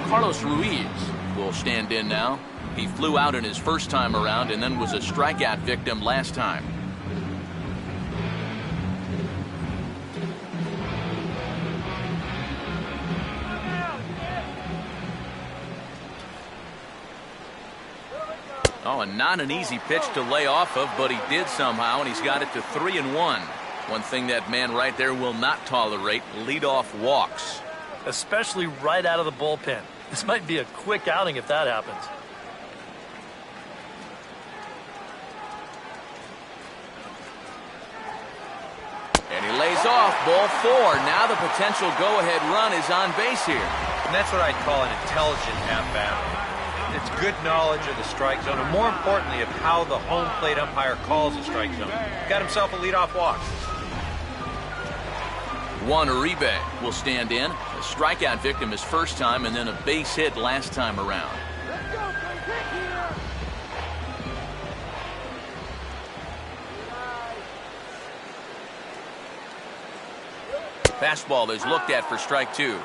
Carlos Ruiz will stand in now. He flew out in his first time around and then was a strikeout victim last time. Oh, and not an easy pitch to lay off of, but he did somehow, and he's got it to 3-1. One thing that man right there will not tolerate, leadoff walks. Especially right out of the bullpen. This might be a quick outing if that happens. And he lays off, ball 4. Now the potential go-ahead run is on base here. And that's what I'd call an intelligent at-bat. it's good knowledge of the strike zone, and more importantly, of how the home plate umpire calls the strike zone. Got himself a leadoff walk. Juan Uribe will stand in. A strikeout victim his first time, and then a base hit last time around. Let's go, Blake here. Fastball is looked at for strike 2.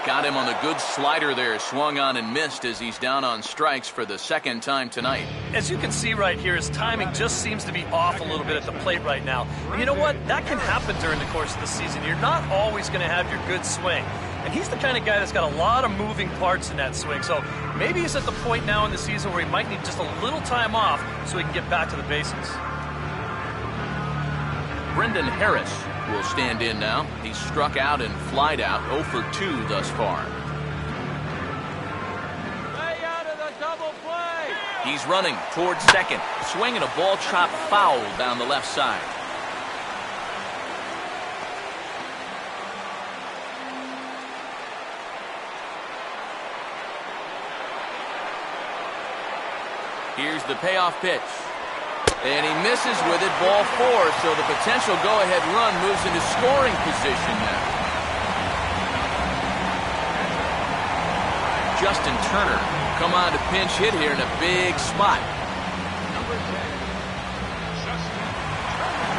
Got him on the good slider there. Swung on and missed as he's down on strikes for the second time tonight. As you can see right here, his timing just seems to be off a little bit at the plate right now. And you know what? That can happen during the course of the season. You're not always going to have your good swing. And he's the kind of guy that's got a lot of moving parts in that swing. So maybe he's at the point now in the season where he might need just a little time off so he can get back to the bases. Brendan Harris will stand in now. He's struck out and flied out, 0 for 2 thus far. Stay out of the double play. He's running towards second. Swinging a ball chopped foul down the left side. Here's the payoff pitch. And he misses with it, ball 4, so the potential go-ahead run moves into scoring position now. Justin Turner come on to pinch hit here in a big spot. Number 10, Justin Turner.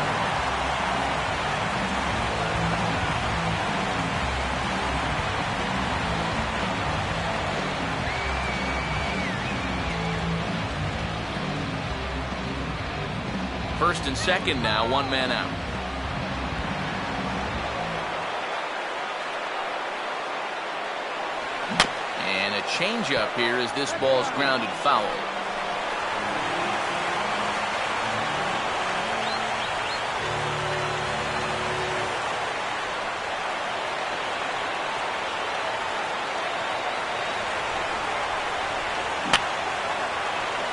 First and second now, one man out. And a changeup here as this ball's grounded foul.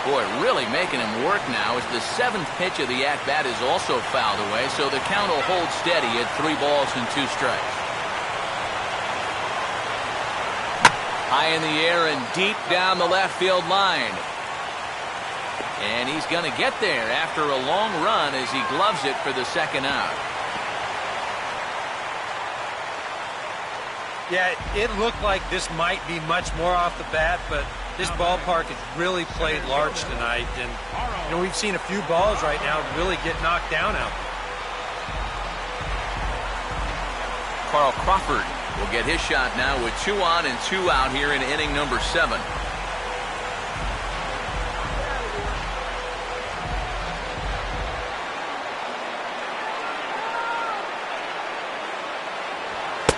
Boy, really making him work now as the 7th pitch of the at-bat is also fouled away, so the count will hold steady at 3 balls and 2 strikes. High in the air and deep down the left field line. And he's going to get there after a long run as he gloves it for the second out. Yeah, it looked like this might be much more off the bat, but this ballpark has really played large tonight, and you know, we've seen a few balls right now really get knocked down out there. Carl Crawford will get his shot now with 2 on and 2 out here in inning number 7.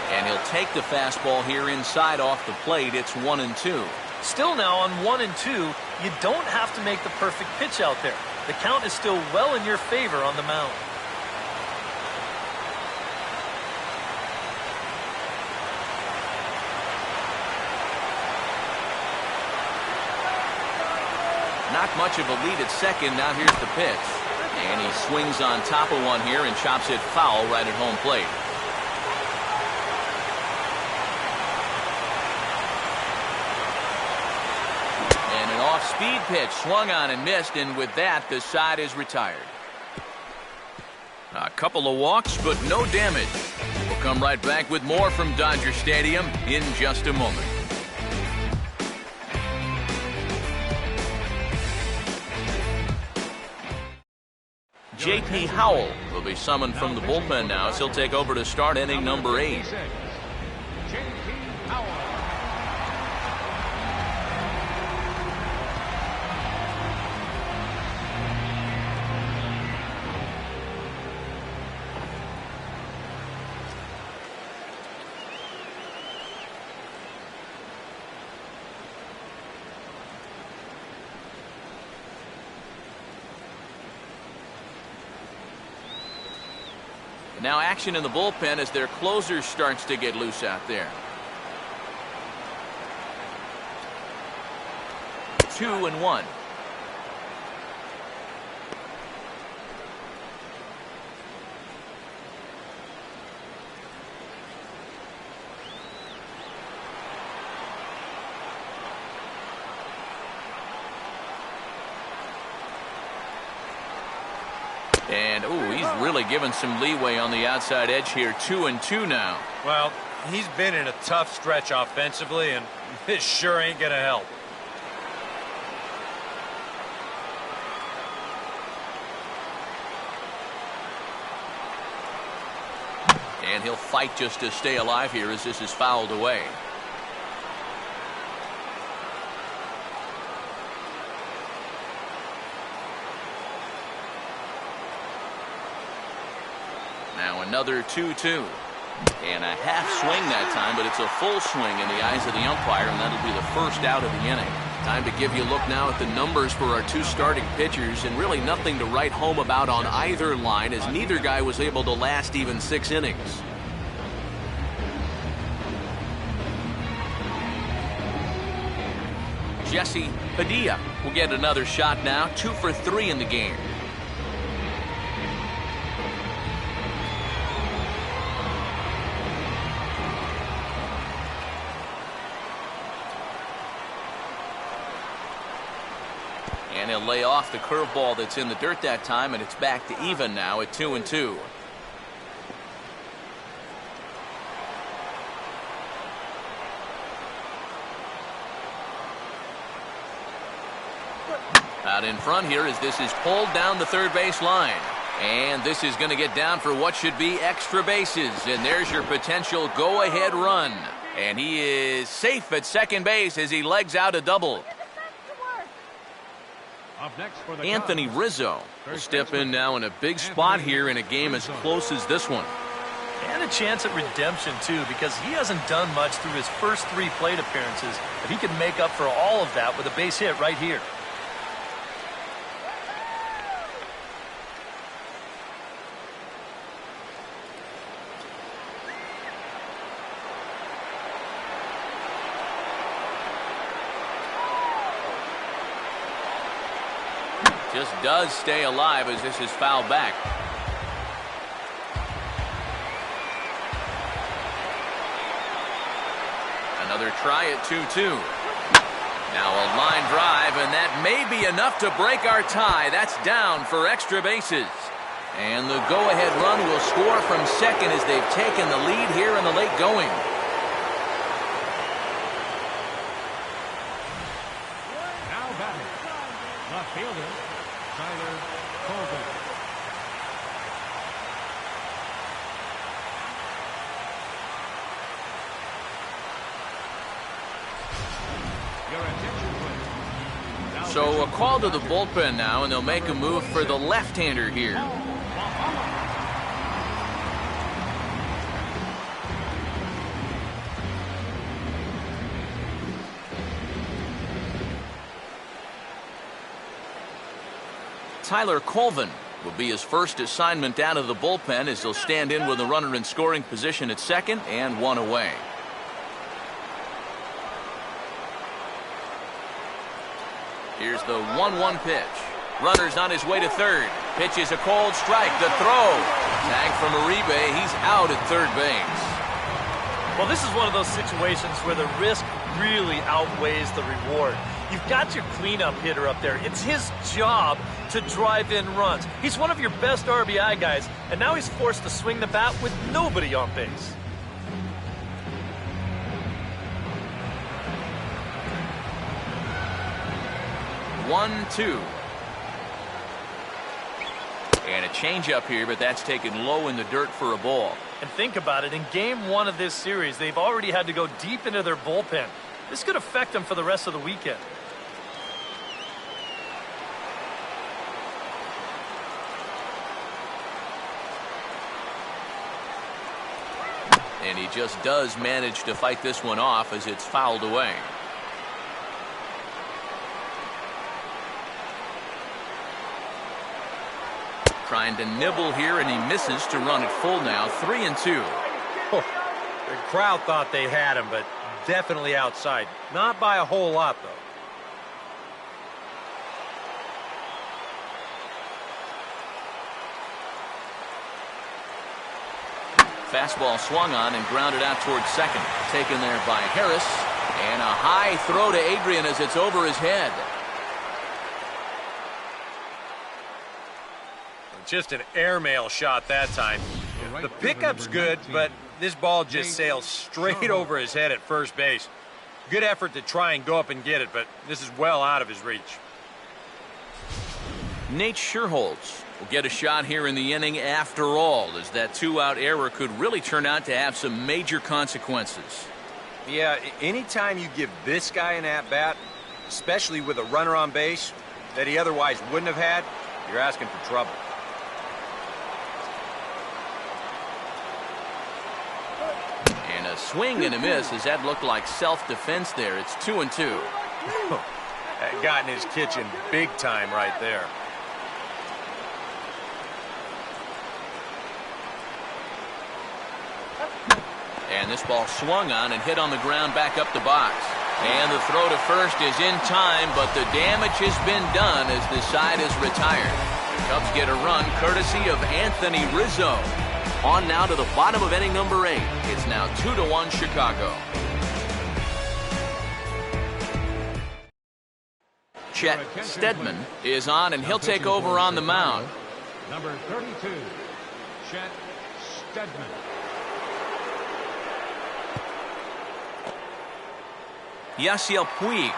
And he'll take the fastball here inside off the plate. It's 1-2. Still now on 1-2, you don't have to make the perfect pitch out there. The count is still well in your favor on the mound. Not much of a lead at second. Now here's the pitch. And he swings on top of one here and chops it foul right at home plate. Off-speed pitch swung on and missed, and with that the side is retired. A couple of walks but no damage. We'll come right back with more from Dodger Stadium in just a moment. J.P. Howell will be summoned from the bullpen now as he'll take over to start inning number 8. J.P. Howell. Now action in the bullpen as their closer starts to get loose out there. 2-1. And, he's really given some leeway on the outside edge here. 2-2 now. Well, he's been in a tough stretch offensively, and this sure ain't going to help. And he'll fight just to stay alive here as this is fouled away. Now another 2-2. And a half swing that time, but it's a full swing in the eyes of the umpire, and that'll be the first out of the inning. Time to give you a look now at the numbers for our two starting pitchers, and really nothing to write home about on either line, as neither guy was able to last even 6 innings. Jesse Padilla will get another shot now, 2 for 3 in the game. And he'll lay off the curveball that's in the dirt that time, and it's back to even now at 2-2. Out in front here as this is pulled down the third base line. And this is going to get down for what should be extra bases. And there's your potential go-ahead run. And he is safe at second base as he legs out a double. Up next for the Anthony Cubs, Rizzo will step in now in a big spot here in a game as close as this one. And a chance at redemption, too, because he hasn't done much through his first 3 plate appearances. If he can make up for all of that with a base hit right here. Just does stay alive as this is fouled back. Another try at 2-2. Now a line drive, and that may be enough to break our tie. That's down for extra bases. And the go-ahead run will score from second as they've taken the lead here in the late going. now batting. Left fielder, Tyler Colvin. Your attention, please. Now So a call to the bullpen now, and they'll make a move for the left-hander here. Tyler Colvin will be his first assignment down to the bullpen as he'll stand in with a runner in scoring position at second and one away. Here's the 1-1 pitch. Runner's on his way to third. Pitch is a cold strike. The throw. Tag from Uribe. He's out at third base. Well, this is one of those situations where the risk really outweighs the reward. You've got your cleanup hitter up there. It's his job to drive in runs. He's one of your best RBI guys, and now he's forced to swing the bat with nobody on base. One, two. And a changeup here, but that's taken low in the dirt for a ball. And think about it, in game 1 of this series, they've already had to go deep into their bullpen. This could affect them for the rest of the weekend. And he just does manage to fight this one off as it's fouled away. Trying to nibble here, and he misses to run it full now. 3-2. Oh, the crowd thought they had him, but definitely outside. Not by a whole lot, though. Fastball swung on and grounded out towards second. Taken there by Harris. And a high throw to Adrian as it's over his head. Just an airmail shot that time. The pickup's good, but this ball just sails straight over his head at first base. Good effort to try and go up and get it, but this is well out of his reach. Nate Scherholz will get a shot here in the inning after all, as that two-out error could really turn out to have some major consequences. Yeah, anytime you give this guy an at-bat, especially with a runner on base that he otherwise wouldn't have had, you're asking for trouble. And a swing and a miss, as that looked like self-defense there. It's 2-2. That got in his kitchen big time right there. And this ball swung on and hit on the ground back up the box. And the throw to first is in time, but the damage has been done as the side is retired. The Cubs get a run courtesy of Anthony Rizzo. On now to the bottom of inning number 8. It's now 2-1 Chicago. Chet Steadman is on, and he'll take over on the mound. Number 32, Chet Steadman. Yasiel Puig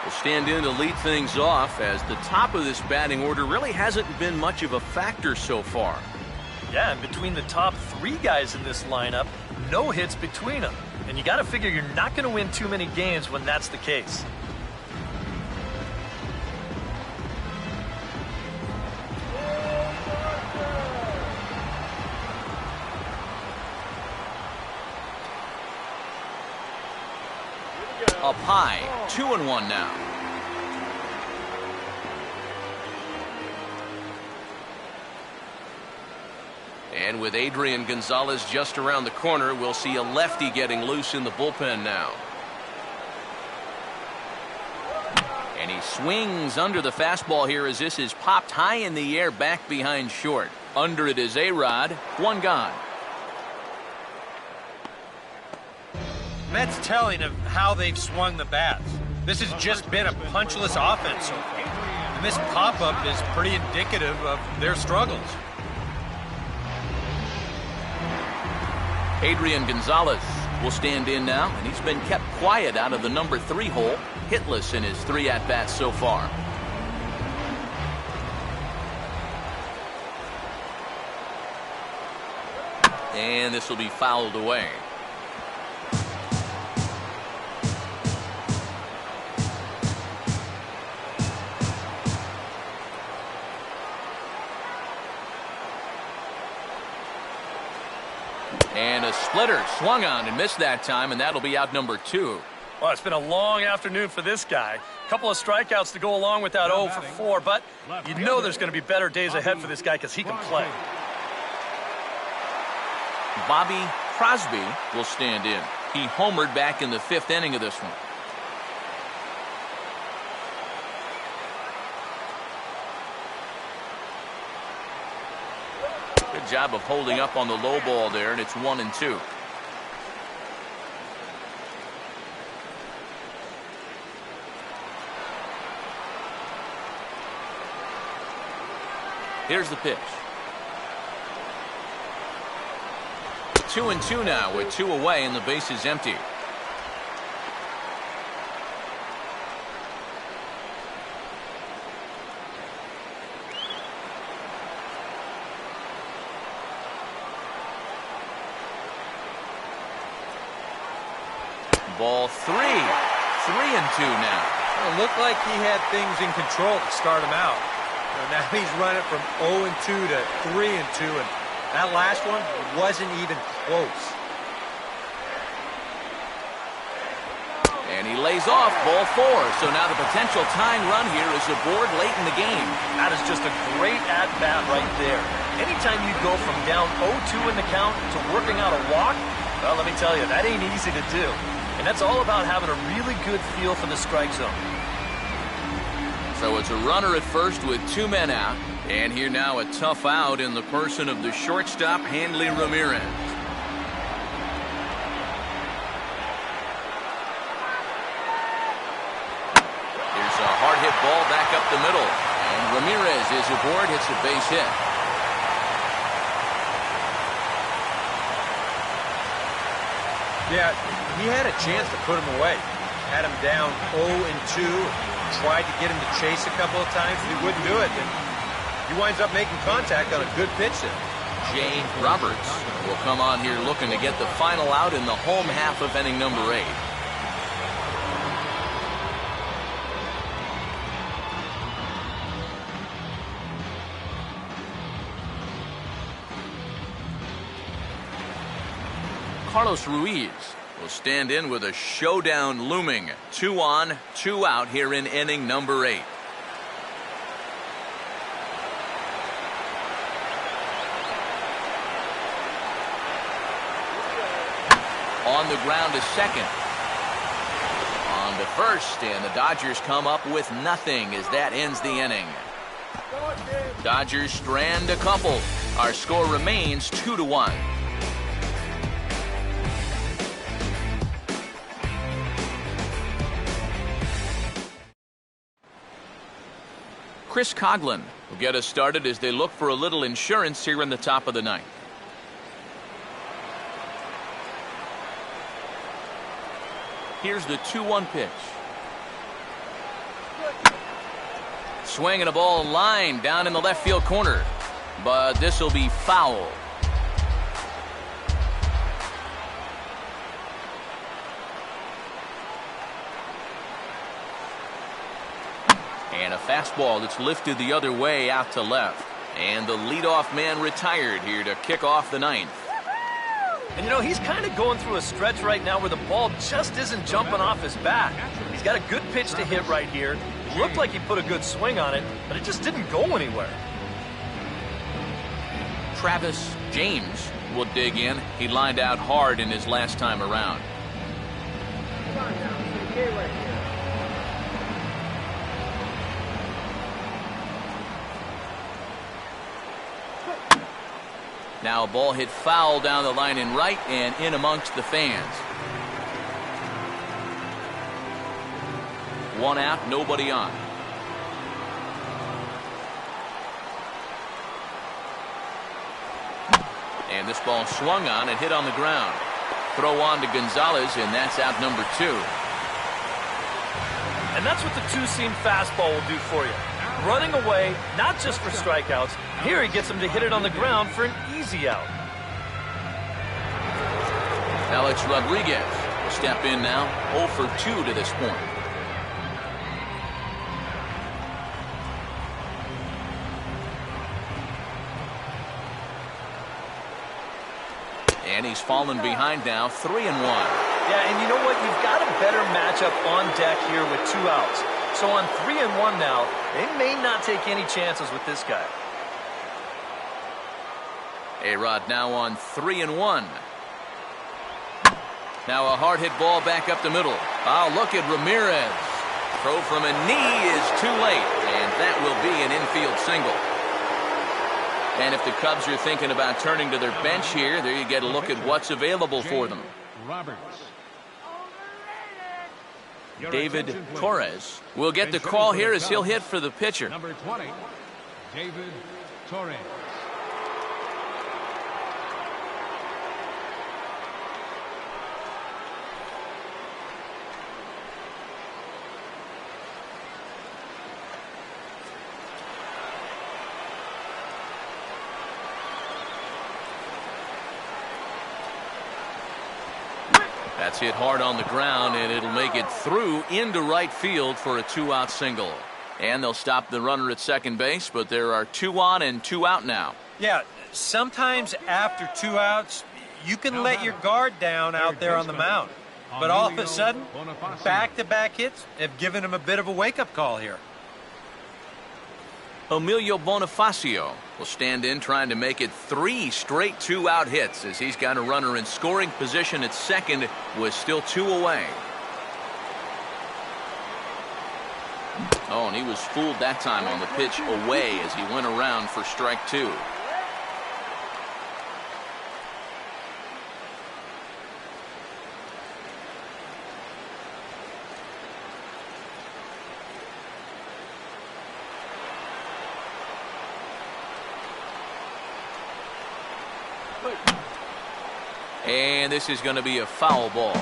will stand in to lead things off, as the top of this batting order really hasn't been much of a factor so far. Yeah, and between the top 3 guys in this lineup, no hits between them. And you got to figure you're not going to win too many games when that's the case. Up high, 2-1 now. And with Adrian Gonzalez just around the corner, we'll see a lefty getting loose in the bullpen now. And he swings under the fastball here as this is popped high in the air back behind short. Under it is A-Rod, 1 gone. That's telling of how they've swung the bats. This has just been a punchless offense so far. And this pop-up is pretty indicative of their struggles. Adrian Gonzalez will stand in now, and he's been kept quiet out of the number 3 hole, hitless in his 3 at-bats so far. And this will be fouled away. And a splitter swung on and missed that time, and that'll be out number 2. Well, it's been a long afternoon for this guy. A couple of strikeouts to go along with that 0 for 4, but you know there's going to be better days ahead for this guy because he can play. Bobby Crosby will stand in. He homered back in the 5th inning of this one. Good job of holding up on the low ball there, and it's 1-2. Here's the pitch. 2-2 now with 2 away and the base is empty. Ball 3. 3-2 now. It looked like he had things in control to start him out. Now he's running from 0-2 to 3-2, and that last one wasn't even close. And he lays off ball 4. So now the potential tying run here is aboard late in the game. That is just a great at-bat right there. Anytime you go from down 0-2 in the count to working out a walk, well, let me tell you, that ain't easy to do. And that's all about having a really good feel for the strike zone. So it's a runner at first with 2 men out. And here now a tough out in the person of the shortstop, Hanley Ramirez. ball back up the middle. And Ramirez is aboard, hits a base hit. Yeah, he had a chance to put him away. Had him down 0-2. Tried to get him to chase a couple of times, but he wouldn't do it. And he winds up making contact on a good pitch there. Jay Roberts will come on here looking to get the final out in the home half of inning number 8. Carlos Ruiz will stand in with a showdown looming. 2 on, 2 out here in inning number 8. On the ground to second. On to first, and the Dodgers come up with nothing as that ends the inning. Dodgers strand a couple. Our score remains 2-1. Chris Coughlin will get us started as they look for a little insurance here in the top of the 9th. Here's the 2-1 pitch. Swinging a ball line down in the left field corner, but this will be foul. And a fastball that's lifted the other way out to left. And the leadoff man retired here to kick off the 9th. And you know, he's kind of going through a stretch right now where the ball just isn't jumping off his bat. He's got a good pitch to hit right here. It looked like he put a good swing on it, but it just didn't go anywhere. Travis James will dig in. He lined out hard in his last time around. Now a ball hit foul down the line in right and in amongst the fans. 1 out, nobody on. And this ball swung on and hit on the ground. Throw on to Gonzalez, and that's out number 2. And that's what the two-seam fastball will do for you. Running away, not just for strikeouts. Here he gets him to hit it on the ground for an easy out. Alex Rodriguez will step in now, 0 for 2 to this point. And he's fallen behind now, 3-1. Yeah, and you know what? You've got a better matchup on deck here with 2 outs. So on 3-1 now, they may not take any chances with this guy. A-Rod now on 3-1. Now a hard hit ball back up the middle. Oh, look at Ramirez. Throw from a knee is too late, and that will be an infield single. And if the Cubs are thinking about turning to their bench here, there you get a look at what's available for them. David Torres will get the call here as he'll hit for the pitcher. Number 20, David Torres. That's hit hard on the ground, and it'll make it through into right field for a 2-out single. And they'll stop the runner at second base, but there are 2 on and 2 out now. Yeah, sometimes after 2 outs, you can let your guard down out there on the mound. But all of a sudden, back-to-back hits have given him a bit of a wake-up call here. Emilio Bonifacio will stand in trying to make it 3 straight 2-out hits as he's got a runner in scoring position at second with still 2 away. Oh, and he was fooled that time on the pitch away as he went around for strike 2. And this is going to be a foul ball.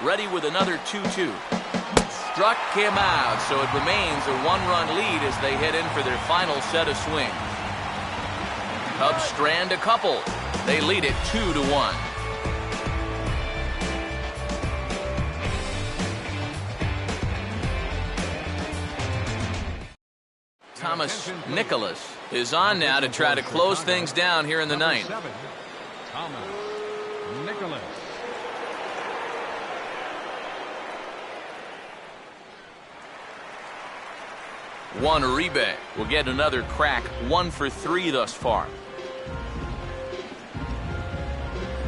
Ready with another 2-2. Struck him out, so it remains a one-run lead as they head in for their final set of swings. Cubs strand a couple. They lead it 2-1. Thomas Nicholas is on now to try to close things down here in the ninth. Thomas Nicholas. Juan Uribe will get another crack, 1 for 3 thus far.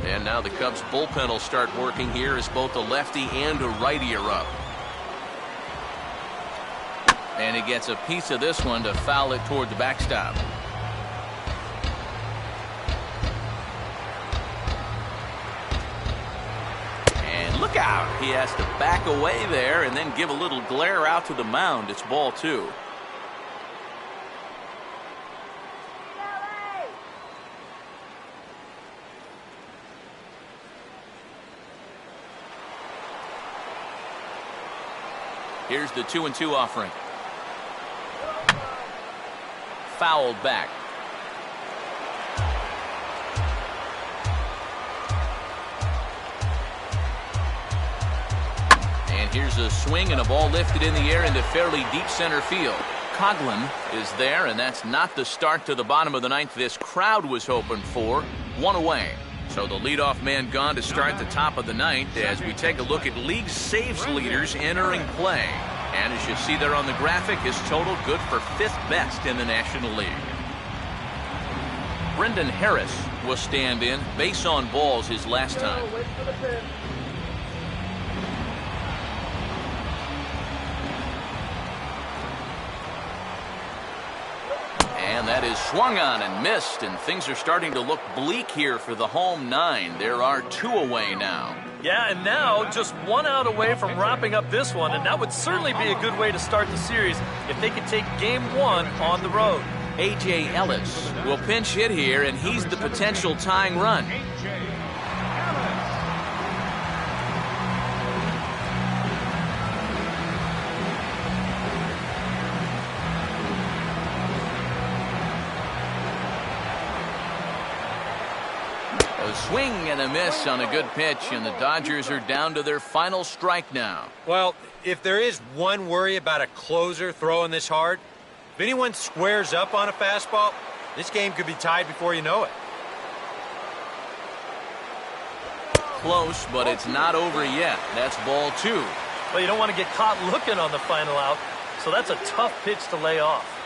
And now the Cubs bullpen will start working here as both a lefty and a righty are up. And he gets a piece of this one to foul it toward the backstop. And look out. He has to back away there and then give a little glare out to the mound. It's ball 2. Here's the 2-2 offering. Fouled back. And here's a swing and a ball lifted in the air into fairly deep center field. Coughlin is there, and that's not the start to the bottom of the ninth this crowd was hoping for. 1 away. So the leadoff man gone to start the top of the ninth as we take a look at league saves leaders entering play. And as you see there on the graphic, his total good for 5th best in the National League. Brendan Harris will stand in. Base on balls his last time. And that is swung on and missed, and things are starting to look bleak here for the home 9. There are 2 away now. Yeah, and now just 1 out away from wrapping up this one, and that would certainly be a good way to start the series if they could take game 1 on the road. A.J. Ellis will pinch hit here, and he's the potential tying run. A swing and a miss on a good pitch, and the Dodgers are down to their final strike now. Well, if there is one worry about a closer throwing this hard, if anyone squares up on a fastball, this game could be tied before you know it. Close, but it's not over yet. That's ball 2. Well, you don't want to get caught looking on the final out, so that's a tough pitch to lay off.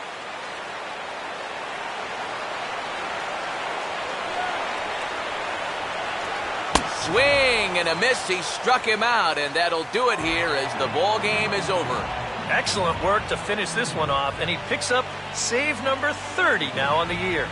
Swing and a miss. He struck him out, and that'll do it here as the ball game is over. Excellent work to finish this one off, and he picks up save number 30 now on the year.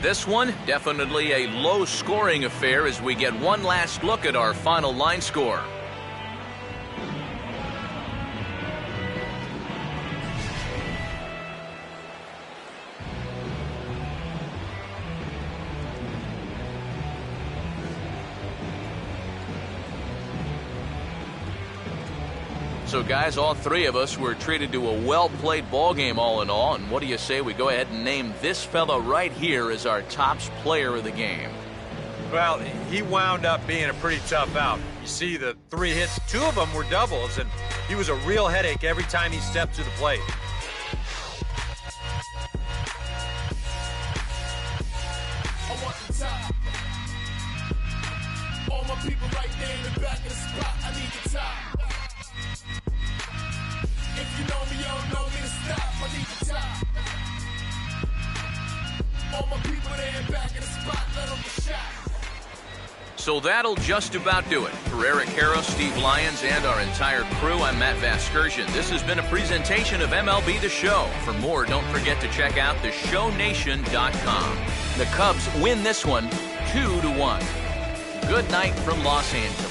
This one, definitely a low-scoring affair as we get one last look at our final line score. So, guys, all 3 of us were treated to a well-played ball game all in all. And what do you say we go ahead and name this fella right here as our tops player of the game? Well, he wound up being a pretty tough out. You see the 3 hits, 2 of them were doubles, and he was a real headache every time he stepped to the plate. my people right there in the back of the spot, I need the top. If you know me, you don't know me to stop, I need the top. All my people there in back of the spot, let them get shot. So that'll just about do it. For Eric Harrow, Steve Lyons, and our entire crew, I'm Matt Vasgersian. This has been a presentation of MLB The Show. For more, don't forget to check out theshownation.com. The Cubs win this one 2-1. Good night from Los Angeles.